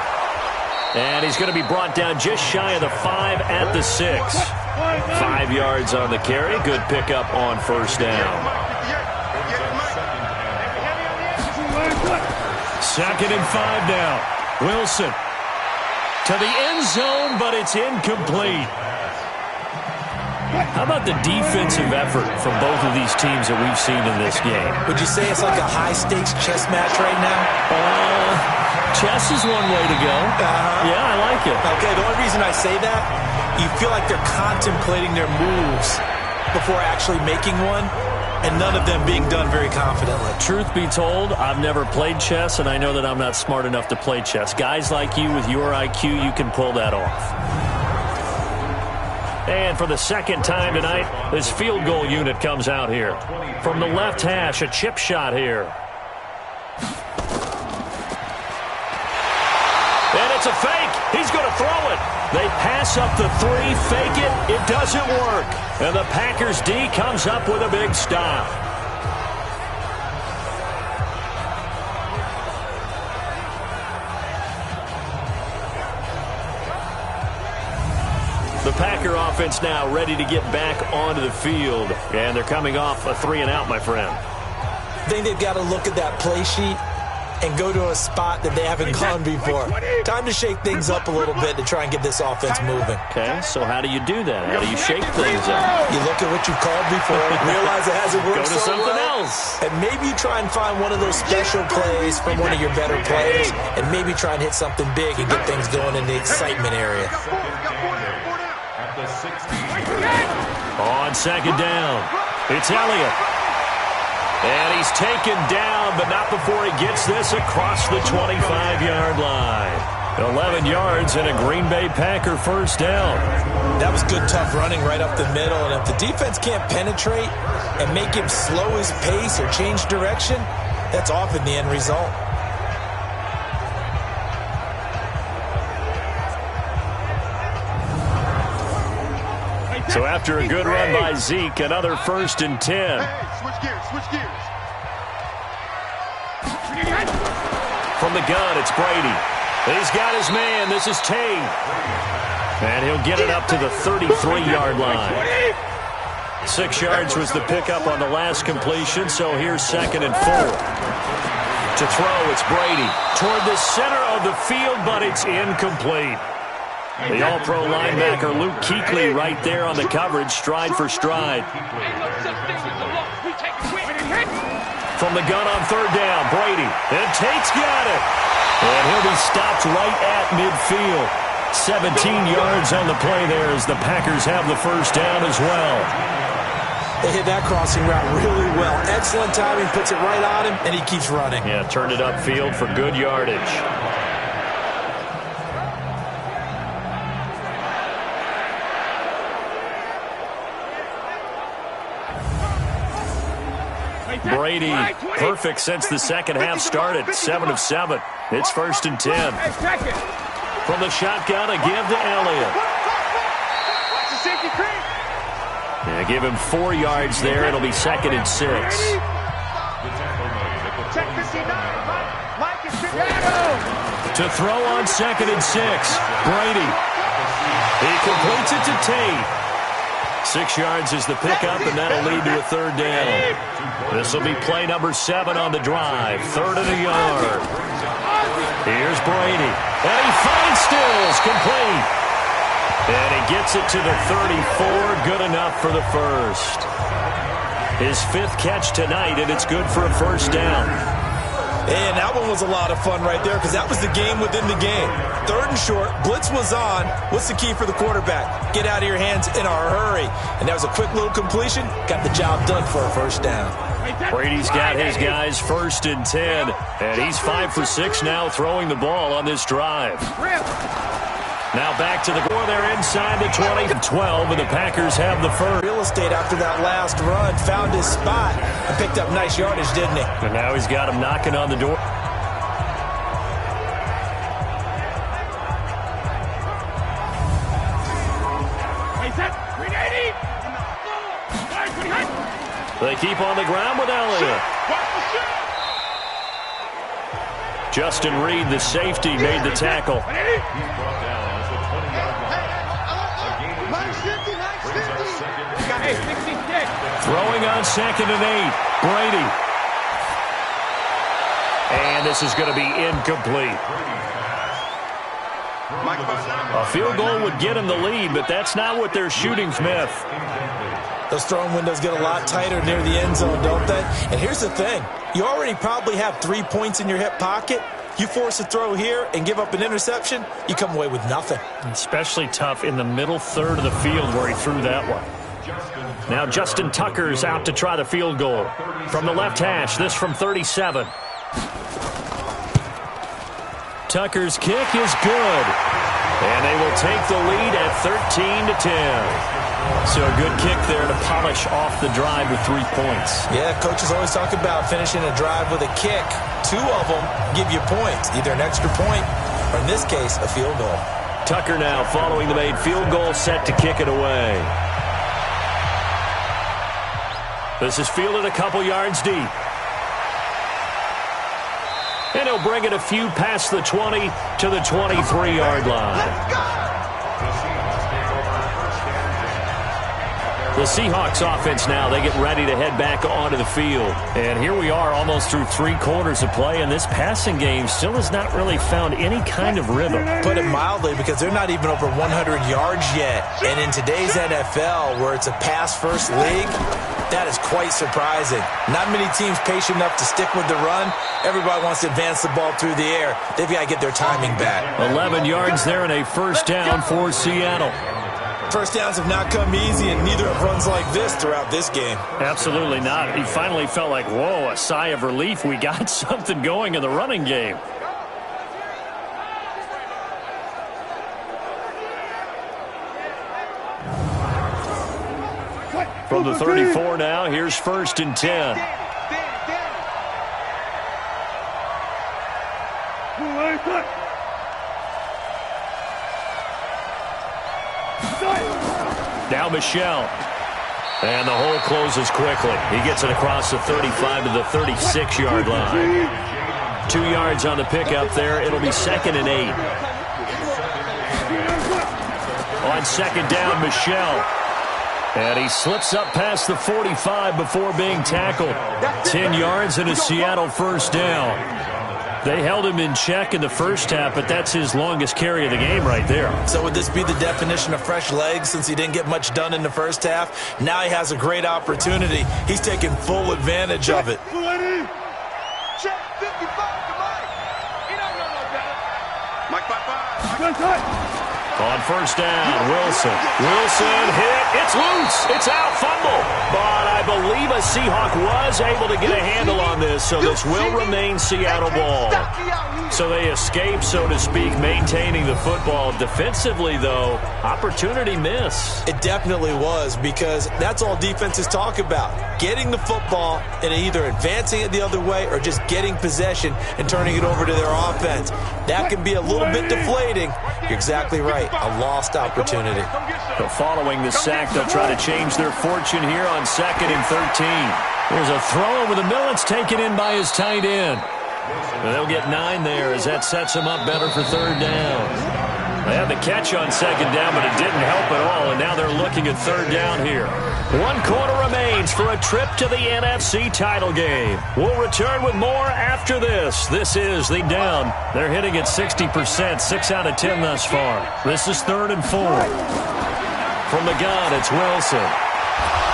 And he's going to be brought down just shy of the 5 at the 6. 5 yards on the carry. Good pickup on 1st down. 2nd and 5 now. Wilson to the end zone, but it's incomplete. How about the defensive effort from both of these teams that we've seen in this game? Would you say it's like a high-stakes chess match right now? Chess is one way to go. Yeah, I like it. Okay, the only reason I say that, you feel like they're contemplating their moves before actually making one, and none of them being done very confidently. Truth be told, I've never played chess, and I know that I'm not smart enough to play chess. Guys like you with your IQ, you can pull that off. And for the 2nd time tonight, this field goal unit comes out here. From the left hash, a chip shot here. And it's a fake. He's going to throw it. They pass up the 3, fake it. It doesn't work. And the Packers D comes up with a big stop. The Packer offense now ready to get back onto the field. And they're coming off a 3-and-out, my friend. I think they've got to look at that play sheet and go to a spot that they haven't gone before. Time to shake things up a little bit to try and get this offense moving. Okay, so how do you do that? How do you shake things up? You look at what you've called before, realize it hasn't worked Go to so something well, else. and maybe you try and find one of those special plays from one of your better players, and maybe try and hit something big and get things going in the excitement area. On second down, it's Elliott. And he's taken down, but not before he gets this across the 25-yard line. 11 yards and a Green Bay Packer first down. That was good, tough running right up the middle. And if the defense can't penetrate and make him slow his pace or change direction, that's often the end result. So after a good run by Zeke, another 1st and 10. Switch gears. From the gun, it's Brady. He's got his man. This is Tate. And he'll get it up to the 33-yard line. 6 yards was the pickup on the last completion, so here's 2nd and 4. To throw, it's Brady. Toward the center of the field, but it's incomplete. The All-Pro linebacker Luke Kuechly right there on the coverage, stride for stride. From the gun on 3rd down, Brady. And Tate's got it. And he'll be stopped right at midfield. 17 yards on the play there as the Packers have the first down as well. They hit that crossing route really well. Excellent timing, puts it right on him, and he keeps running. Yeah, turned it upfield for good yardage. Brady, perfect since the second half started. 7 of 7. It's 1st and 10. From the shotgun, a give to Elliott. Yeah, give him 4 yards there. It'll be 2nd and 6. To throw on 2nd and 6. Brady. He completes it to Tate. 6 yards is the pickup, and that'll lead to a 3rd down. This will be play number 7 on the drive. 3rd and a yard. Here's Brady. And he finds Stills, complete. And he gets it to the 34, good enough for the first. His 5th catch tonight, and it's good for a first down. And that one was a lot of fun right there because that was the game within the game. 3rd and short, blitz was on. What's the key for the quarterback? Get out of your hands in a hurry. And that was a quick little completion. Got the job done for a first down. Brady's got his guys 1st and 10. And he's 5 for 6 now throwing the ball on this drive. Now back to the goal. They're inside the 20-12, and the Packers have the first. Real estate after that last run, found his spot, and picked up nice yardage, didn't he? And now he's got him knocking on the door. They keep on the ground with Elliott. Justin Reed, the safety, made the tackle. Throwing on 2nd and 8. Brady. And this is going to be incomplete. A field goal would get him the lead, but that's not what they're shooting, Smith. Those throwing windows get a lot tighter near the end zone, don't they? And here's the thing. You already probably have 3 points in your hip pocket. You force a throw here and give up an interception, you come away with nothing. Especially tough in the middle third of the field where he threw that one. Now Justin Tucker's out to try the field goal. From the left hash, this from 37. Tucker's kick is good. And they will take the lead at 13-10. So a good kick there to polish off the drive with 3 points. Yeah, coaches always talk about finishing a drive with a kick. 2 of them give you points, either an extra point or, in this case, a field goal. Tucker now following the made field goal, set to kick it away. This is fielded a couple yards deep. And he'll bring it a few past the 20 to the 23-yard line. The The Seahawks offense now, they get ready to head back onto the field. And here we are almost through 3 quarters of play, and this passing game still has not really found any kind of rhythm. Put it mildly, because they're not even over 100 yards yet. And in today's NFL, where it's a pass-first league, that is quite surprising. Not many teams patient enough to stick with the run. Everybody wants to advance the ball through the air. They've got to get their timing back. 11 yards there and a first down for Seattle. First downs have not come easy, and neither have runs like this throughout this game. Absolutely not. He finally felt like, whoa, a sigh of relief. We got something going in the running game. From the 34 now, here's 1st and 10. Now Michelle. And the hole closes quickly. He gets it across the 35 to the 36-yard line. 2 yards on the pickup there. It'll be 2nd and 8. On 2nd down, Michelle. And he slips up past the 45 before being tackled. 10 yards and a Seattle first down. They held him in check in the first half, but that's his longest carry of the game right there. So would this be the definition of fresh legs since he didn't get much done in the first half? Now he has a great opportunity. He's taking full advantage of it. Check 55 to Mike. He don't know no better. Mike 5-5. On first down, Wilson. Wilson hit. It's loose. It's out. Fumble. But I believe a Seahawk was able to get a handle on this, so this will remain Seattle ball. So they escape, so to speak, maintaining the football. Defensively, though, opportunity miss. It definitely was, because that's all defenses talk about. Getting the football and either advancing it the other way or just getting possession and turning it over to their offense. That can be a little bit deflating. You're exactly right. A lost opportunity. So following the sack, they'll try to change their fortune here on 2nd and 13. There's a throw over the middle. It's taken in by his tight end. And they'll get 9 there as that sets them up better for 3rd down. They had the catch on 2nd down, but it didn't help at all, and now they're looking at 3rd down here. 1 quarter remains for a trip to the NFC title game. We'll return with more after this. This is the down. They're hitting at 60%, 6 out of 10 thus far. This is 3rd and 4. From the gun, it's Wilson.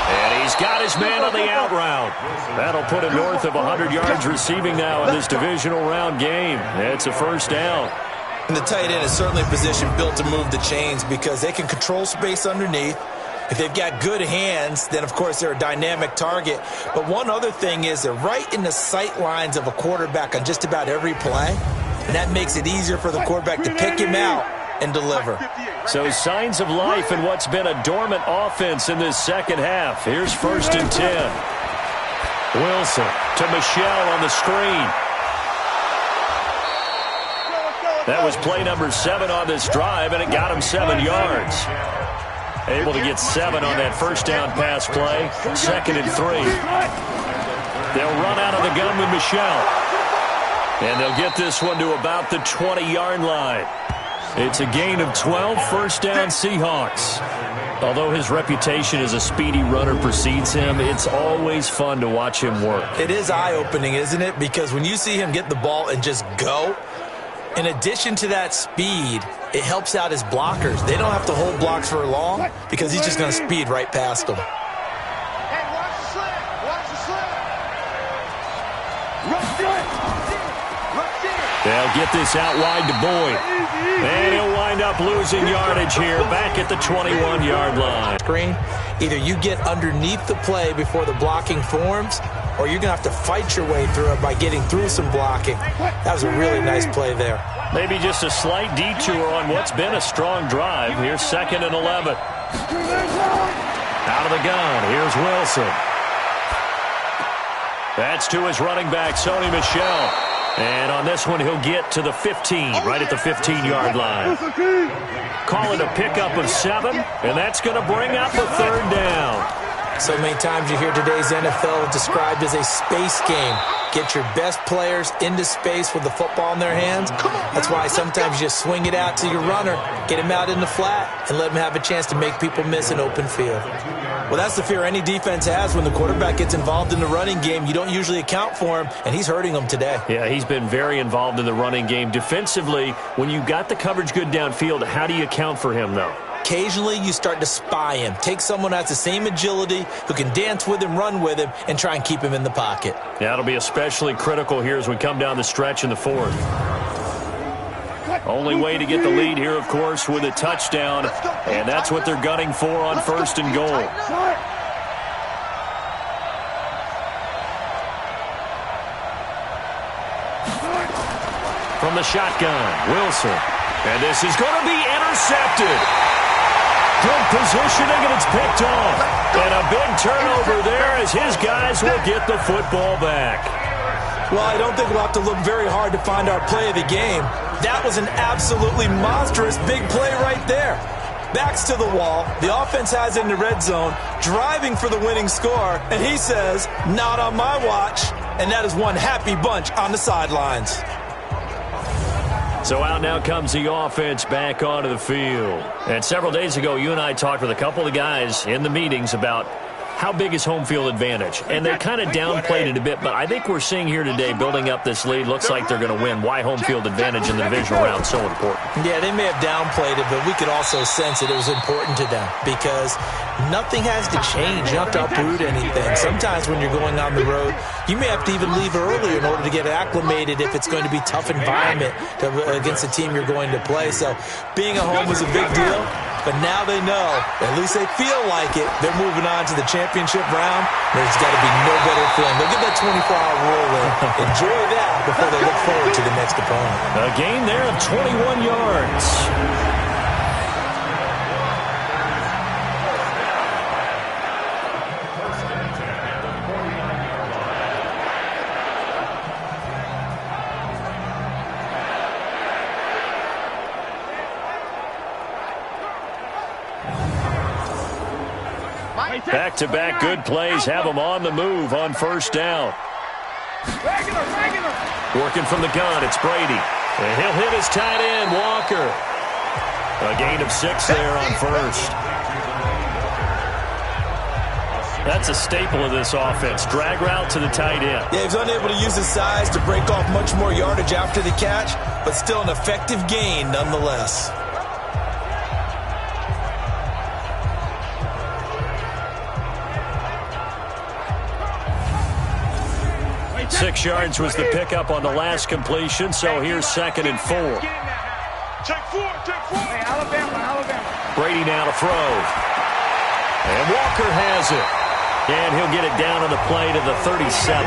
And he's got his man on the out route. That'll put him north of 100 yards receiving now in this divisional round game. It's a first down. And the tight end is certainly a position built to move the chains because they can control space underneath. If they've got good hands, then, of course, they're a dynamic target. But one other thing is they're right in the sight lines of a quarterback on just about every play. And that makes it easier for the quarterback to pick him out and deliver. So signs of life in what's been a dormant offense in this second half. Here's 1st and 10. Wilson to Michelle on the screen. That was play number 7 on this drive, and it got him 7 yards. Able to get 7 on that first down pass play. 2nd and 3. They'll run out of the gun with Michelle. And they'll get this one to about the 20-yard line. It's a gain of 12, first down Seahawks. Although his reputation as a speedy runner precedes him, it's always fun to watch him work. It is eye-opening, isn't it? Because when you see him get the ball and just go, in addition to that speed, it helps out his blockers. They don't have to hold blocks for long because he's just going to speed right past them. Hey, watch the slant. Watch the slant. Rush it. Rush it. They'll get this out wide to Boyd. And he'll wind up losing yardage here back at the 21-yard line. Screen, either you get underneath the play before the blocking forms, or you're going to have to fight your way through it by getting through some blocking. That was a really nice play there. Maybe just a slight detour on what's been a strong drive. Here's 2nd and 11. Out of the gun, here's Wilson. That's to his running back, Sony Michel. And on this one, he'll get to the 15, right at the 15-yard line. Call it a pickup of 7, and that's going to bring up a 3rd down. So many times you hear today's NFL described as a space game. Get your best players into space with the football in their hands. That's why sometimes you just swing it out to your runner, get him out in the flat, and let him have a chance to make people miss an open field. Well, that's the fear any defense has when the quarterback gets involved in the running game. You don't usually account for him, and he's hurting them today. Yeah, he's been very involved in the running game. Defensively, when you got the coverage good downfield, how do you account for him, though? Occasionally, you start to spy him. Take someone who has the same agility, who can dance with him, run with him, and try and keep him in the pocket. That'll be especially critical here as we come down the stretch in the fourth. Only way to get the lead here, of course, with a touchdown, and that's what they're gunning for on first and goal. From the shotgun, Wilson. And this is going to be intercepted. Good positioning, and it's picked off. And a big turnover there as his guys will get the football back. Well, I don't think we'll have to look very hard to find our play of the game. That was an absolutely monstrous big play right there. Backs to the wall. The offense has it in the red zone, driving for the winning score. And he says, not on my watch. And that is one happy bunch on the sidelines. So out now comes the offense back onto the field. And several days ago, you and I talked with a couple of guys in the meetings about how big is home field advantage. And they kind of downplayed it a bit, but I think we're seeing here today, building up this lead, looks like they're going to win. Why home field advantage in the divisional round so important? Yeah, they may have downplayed it, but we could also sense it was important to them because nothing has to change. You don't have to uproot anything. Sometimes when you're going on the road, you may have to even leave early in order to get acclimated if it's going to be a tough environment against the team you're going to play. So being at home was a big deal. But now they know, at least they feel like it, they're moving on to the championship round. There's got to be no better feeling. They'll get that 24-hour rule in. Enjoy that before they look forward to the next opponent. A gain there of 21 yards. Back-to-back good plays have them on the move on first down. Working from the gun, it's Brady. And he'll hit his tight end, Walker. A gain of 6 there on first. That's a staple of this offense. Drag route to the tight end. Yeah, he's unable to use his size to break off much more yardage after the catch, but still an effective gain nonetheless. 6 yards was the pickup on the last completion, so here's 2nd and 4. Brady now to throw. And Walker has it. And he'll get it down on the play to the 37.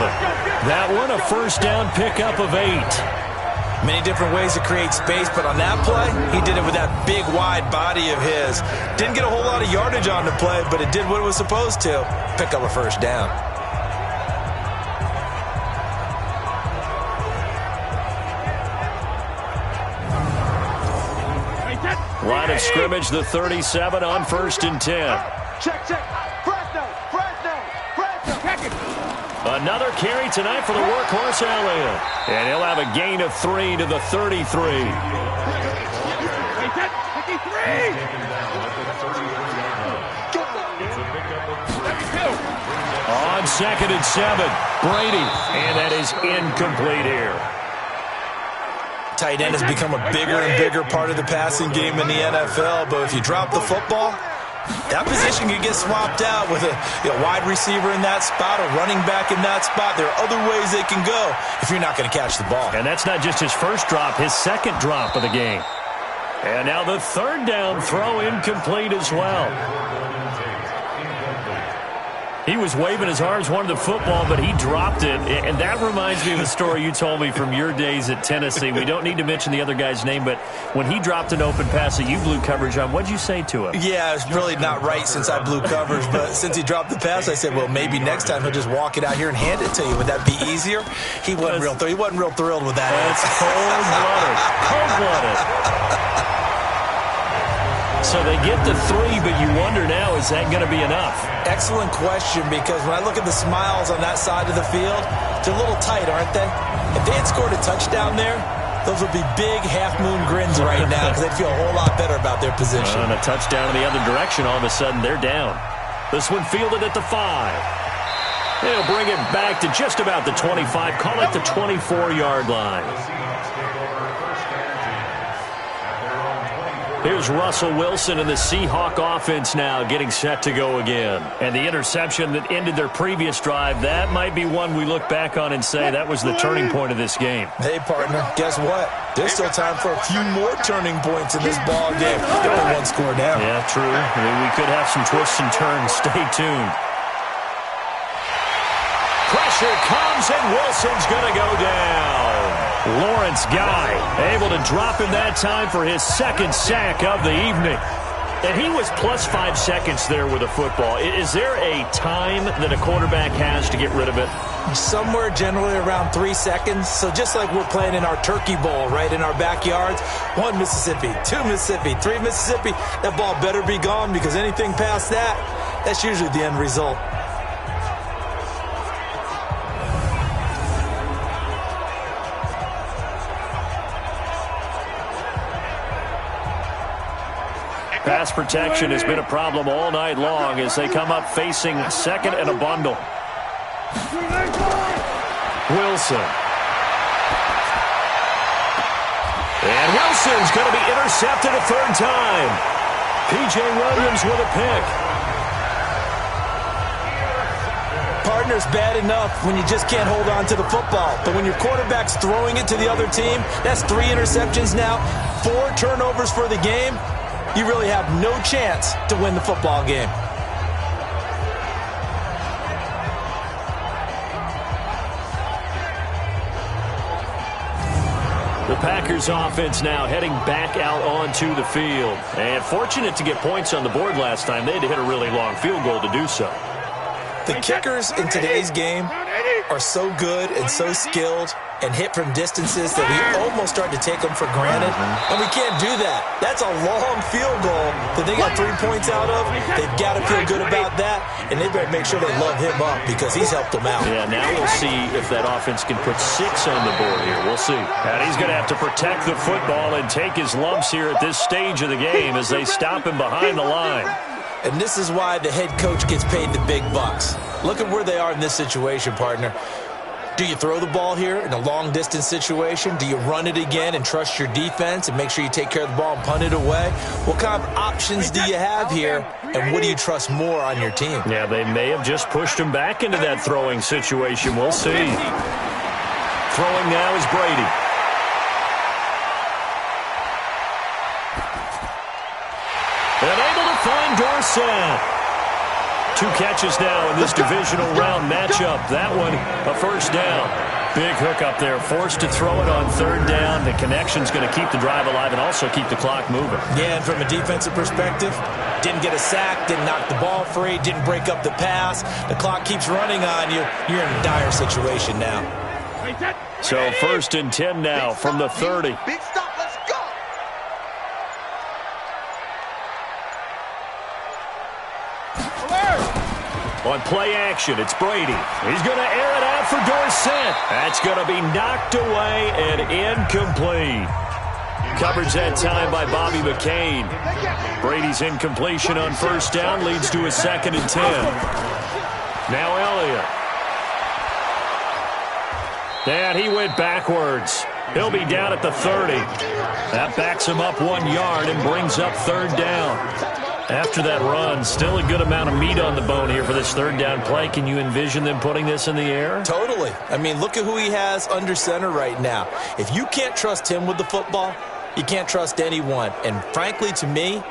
That one, a first down pickup of 8. Many different ways to create space, but on that play, he did it with that big, wide body of his. Didn't get a whole lot of yardage on the play, but it did what it was supposed to. Pick up a first down. Line of scrimmage, the 37 on 1st and 10. Check. Fresno. Check it. Another carry tonight for the workhorse Elliott. And he'll have a gain of 3 to the 33. 53. On 2nd and 7, Brady. And that is incomplete here. Tight end has become a bigger and bigger part of the passing game in the NFL, but if you drop the football, that position can get swapped out with a wide receiver in that spot, a running back in that spot. There are other ways they can go if you're not going to catch the ball. And that's not just his first drop, his second drop of the game. And now the 3rd down throw incomplete as well. He was waving his arms, wanted the football, but he dropped it. And that reminds me of a story you told me from your days at Tennessee. We don't need to mention the other guy's name, but when he dropped an open pass that you blew coverage on, what'd you say to him? Yeah, it's really not right since I blew coverage, but since he dropped the pass, I said, well, maybe next time he'll just walk it out here and hand it to you. Would that be easier? He wasn't real thrilled with that. That's cold-blooded. Cold-blooded. So they get the 3, but you wonder now, is that going to be enough? Excellent question, because when I look at the smiles on that side of the field, they're a little tight, aren't they? If they had scored a touchdown there, those would be big half-moon grins right now because they'd feel a whole lot better about their position. And a touchdown in the other direction, all of a sudden they're down. This one fielded at the 5. They'll bring it back to just about the 25. Call it the 24-yard line. Here's Russell Wilson and the Seahawk offense now getting set to go again. And the interception that ended their previous drive, that might be one we look back on and say that was the turning point of this game. Hey, partner, guess what? There's still time for a few more turning points in this ball game. They're only one score down. Yeah, true. We could have some twists and turns. Stay tuned. Pressure comes, and Wilson's going to go down. Lawrence Guy able to drop him that time for his second sack of the evening. And he was plus 5 seconds there with a football. Is there a time that a quarterback has to get rid of it? Somewhere generally around 3 seconds. So just like we're playing in our turkey bowl right in our backyards, 1 Mississippi, 2 Mississippi, 3 Mississippi, that ball better be gone because anything past that, that's usually the end result. Pass protection has been a problem all night long as they come up facing second and a bundle. Wilson. And Wilson's going to be intercepted a third time. P.J. Williams with a pick. Partner's bad enough when you just can't hold on to the football. But when your quarterback's throwing it to the other team, that's 3 interceptions now, 4 turnovers for the game. You really have no chance to win the football game. The Packers offense now heading back out onto the field. And fortunate to get points on the board last time. They had to hit a really long field goal to do so. The kickers in today's game are so good and so skilled and hit from distances that we almost start to take them for granted. And we can't do that. That's a long field goal that they got 3 points out of. They've got to feel good about that, and they better make sure they love him up because he's helped them out. Yeah, now we'll see if that offense can put 6 on the board here. We'll see. And he's going to have to protect the football and take his lumps here at this stage of the game as they stop him behind the line. And this is why the head coach gets paid the big bucks. Look at where they are in this situation, partner. Do you throw the ball here in a long-distance situation? Do you run it again and trust your defense and make sure you take care of the ball and punt it away? What kind of options do you have here, and what do you trust more on your team? Yeah, they may have just pushed him back into that throwing situation. We'll see. Throwing now is Brady. And able to find Dorsett. 2 catches now in this divisional round matchup. That one, a first down. Big hook up there, forced to throw it on 3rd down. The connection's going to keep the drive alive and also keep the clock moving. Yeah, and from a defensive perspective, didn't get a sack, didn't knock the ball free, didn't break up the pass. The clock keeps running on you. You're in a dire situation now. So 1st and 10 now from the 30. Big stop, let's go. On play action, it's Brady. He's going to air it out for Dorsett. That's going to be knocked away and incomplete. Coverage that time by Bobby McCain. Brady's incompletion on 1st down leads to a 2nd and 10. Now Elliott. And he went backwards. He'll be down at the 30. That backs him up 1 yard and brings up 3rd down. After that run, still a good amount of meat on the bone here for this 3rd down play. Can you envision them putting this in the air? Totally. I mean, look at who he has under center right now. If you can't trust him with the football, you can't trust anyone. And frankly, to me,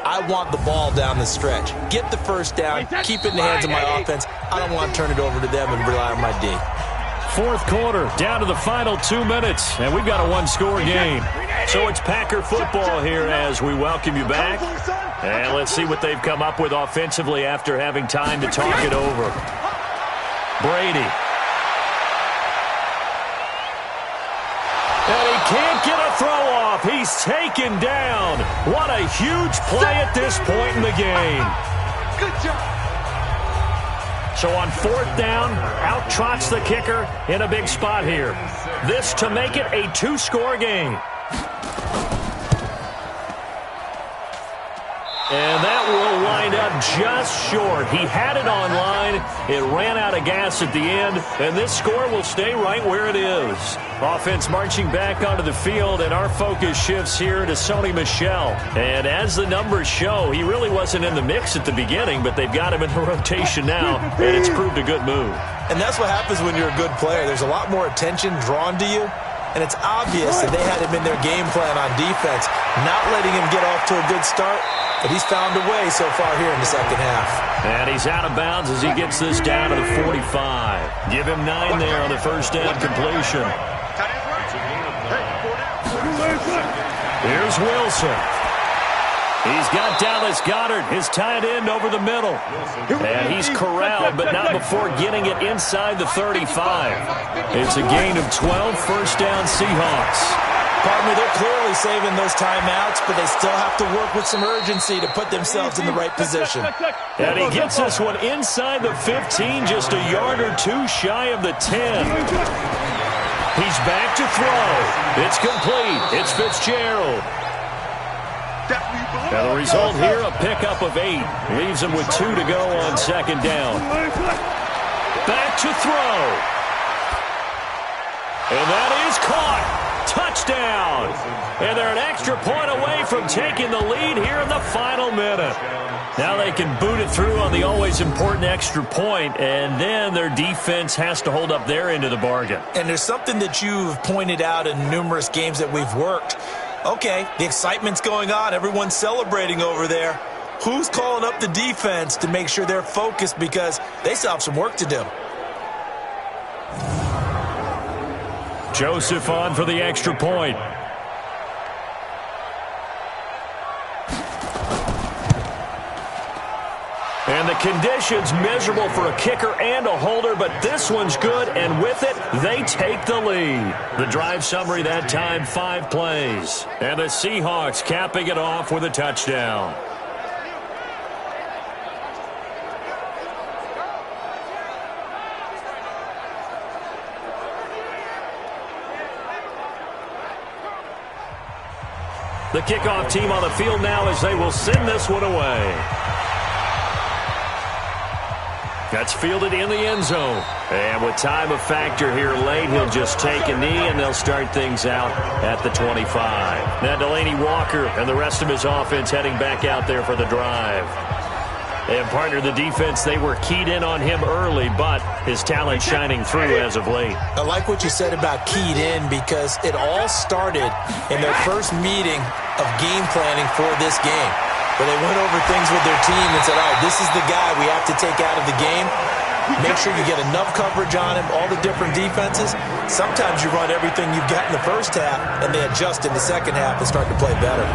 I want the ball down the stretch. Get the 1st down, keep it in the hands of my offense. I don't want to turn it over to them and rely on my D. 4th quarter, down to the final 2 minutes, and we've got a 1-score game. So it's Packer football here as we welcome you back. And let's see what they've come up with offensively after having time to talk it over. Brady. And he can't get a throw off. He's taken down. What a huge play at this point in the game. Good job. So on 4th down, out trots the kicker in a big spot here. This to make it a 2-score game. And that will wind wind up just short. He had it on line. It ran out of gas at the end, and this score will stay right where it is. Offense marching back onto the field, and our focus shifts here to Sony Michel. And as the numbers show, he really wasn't in the mix at the beginning, but they've got him in the rotation now, and it's proved a good move. And that's what happens when you're a good player. There's a lot more attention drawn to you, and it's obvious that they had him in their game plan on defense, not letting him get off to a good start, but he's found a way so far here in the second half. And he's out of bounds as he gets this down to the 45. Give him 9 there on the first down completion. Here's Wilson. He's got Dallas Goedert, his tight end, over the middle. And he's corralled, but not before getting it inside the 35. It's a gain of 12, first down Seahawks. Pardon me, they're clearly saving those timeouts, but they still have to work with some urgency to put themselves in the right position. And he gets this one inside the 15, just a yard or two shy of the 10. He's back to throw. It's complete. It's Fitzgerald. And the result here, a pickup of 8. Leaves him with 2 to go on second down. Back to throw. And that is caught. Touchdown. And they're an extra point away from taking the lead here in the final minute. Now they can boot it through on the always important extra point, and then their defense has to hold up their end of the bargain. And there's something that you've pointed out in numerous games that we've worked. Okay, the excitement's going on. Everyone's celebrating over there. Who's calling up the defense to make sure they're focused, because they still have some work to do? Joseph on for the extra point. And the conditions miserable for a kicker and a holder, but this one's good, and with it, they take the lead. The drive summary that time, 5 plays. And the Seahawks capping it off with a touchdown. The kickoff team on the field now as they will send this one away. That's fielded in the end zone. And with time a factor here late, he'll just take a knee, and they'll start things out at the 25. Now Delaney Walker and the rest of his offense heading back out there for the drive. And partner, the defense, they were keyed in on him early, but his talent shining through as of late. I like what you said about keyed in, because it all started in their first meeting of game planning for this game, where they went over things with their team and said, all right, this is the guy we have to take out of the game. Make sure you get enough coverage on him, all the different defenses. Sometimes you run everything you've got in the first half, and they adjust in the second half and start to play better.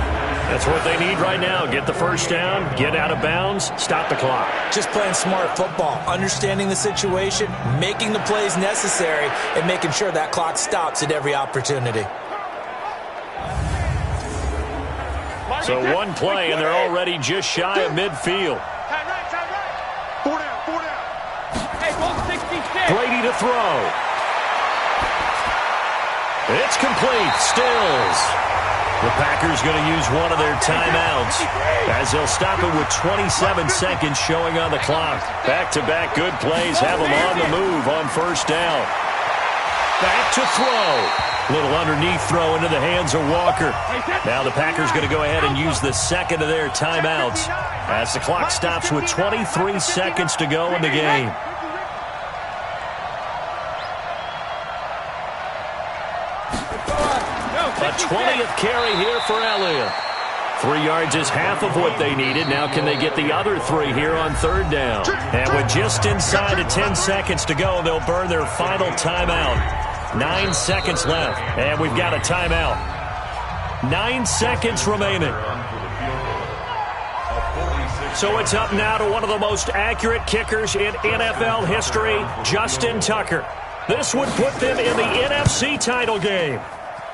That's what they need right now. Get the first down, get out of bounds, stop the clock. Just playing smart football, understanding the situation, making the plays necessary, and making sure that clock stops at every opportunity. So one play, and they're already just shy of midfield. Four down. Hey, ball 66. Brady to throw. It's complete. Stills. The Packers going to use one of their timeouts as they'll stop it with 27 seconds showing on the clock. Back-to-back good plays have them on the move on first down. Back to throw. Little underneath throw into the hands of Walker. Now the Packers going to go ahead and use the second of their timeouts as the clock stops with 23 seconds to go in the game. A 20th carry here for Elliott. 3 yards is half of what they needed. Now can they get the other 3 here on third down? And with just inside of 10 seconds to go, they'll burn their final timeout. 9 seconds left, and we've got a timeout. 9 seconds remaining. So it's up now to one of the most accurate kickers in NFL history, Justin Tucker. This would put them in the NFC title game.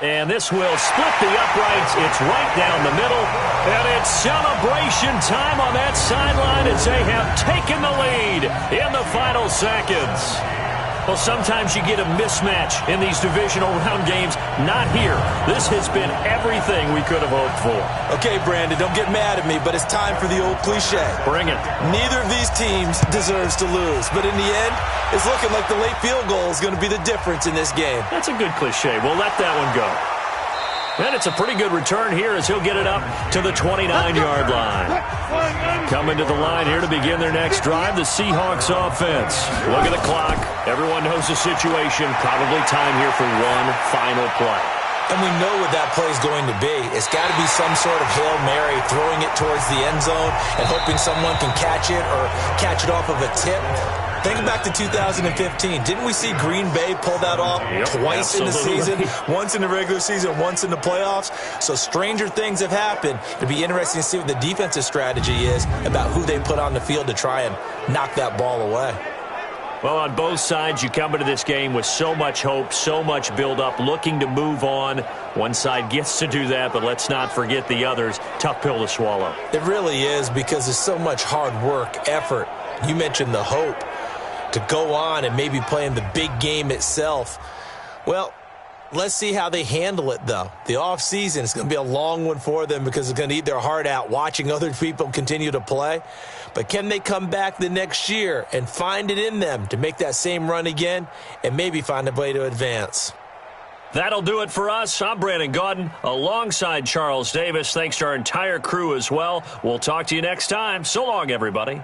And this will split the uprights. It's right down the middle. And it's celebration time on that sideline as they have taken the lead in the final seconds. Well, sometimes you get a mismatch in these divisional round games. Not here. This has been everything we could have hoped for. Okay, Brandon, don't get mad at me, but it's time for the old cliche. Bring it. Neither of these teams deserves to lose, but in the end, it's looking like the late field goal is going to be the difference in this game. That's a good cliche. We'll let that one go. And it's a pretty good return here as he'll get it up to the 29-yard line. Coming to the line here to begin their next drive, the Seahawks offense. Look at the clock. Everyone knows the situation. Probably time here for one final play. And we know what that play is going to be. It's got to be some sort of Hail Mary, throwing it towards the end zone and hoping someone can catch it or catch it off of a tip. Think back to 2015. Didn't we see Green Bay pull that off twice in the season? Once in the regular season, once in the playoffs. So stranger things have happened. It'll be interesting to see what the defensive strategy is about who they put on the field to try and knock that ball away. Well, on both sides, you come into this game with so much hope, so much build-up, looking to move on. One side gets to do that, but let's not forget the others. Tough pill to swallow. It really is, because there's so much hard work, effort. You mentioned the hope to go on and maybe play in the big game itself. Well, let's see how they handle it, though. The offseason is going to be a long one for them because it's going to eat their heart out watching other people continue to play. But can they come back the next year and find it in them to make that same run again and maybe find a way to advance? That'll do it for us. I'm Brandon Gaudin alongside Charles Davis. Thanks to our entire crew as well. We'll talk to you next time. So long, everybody.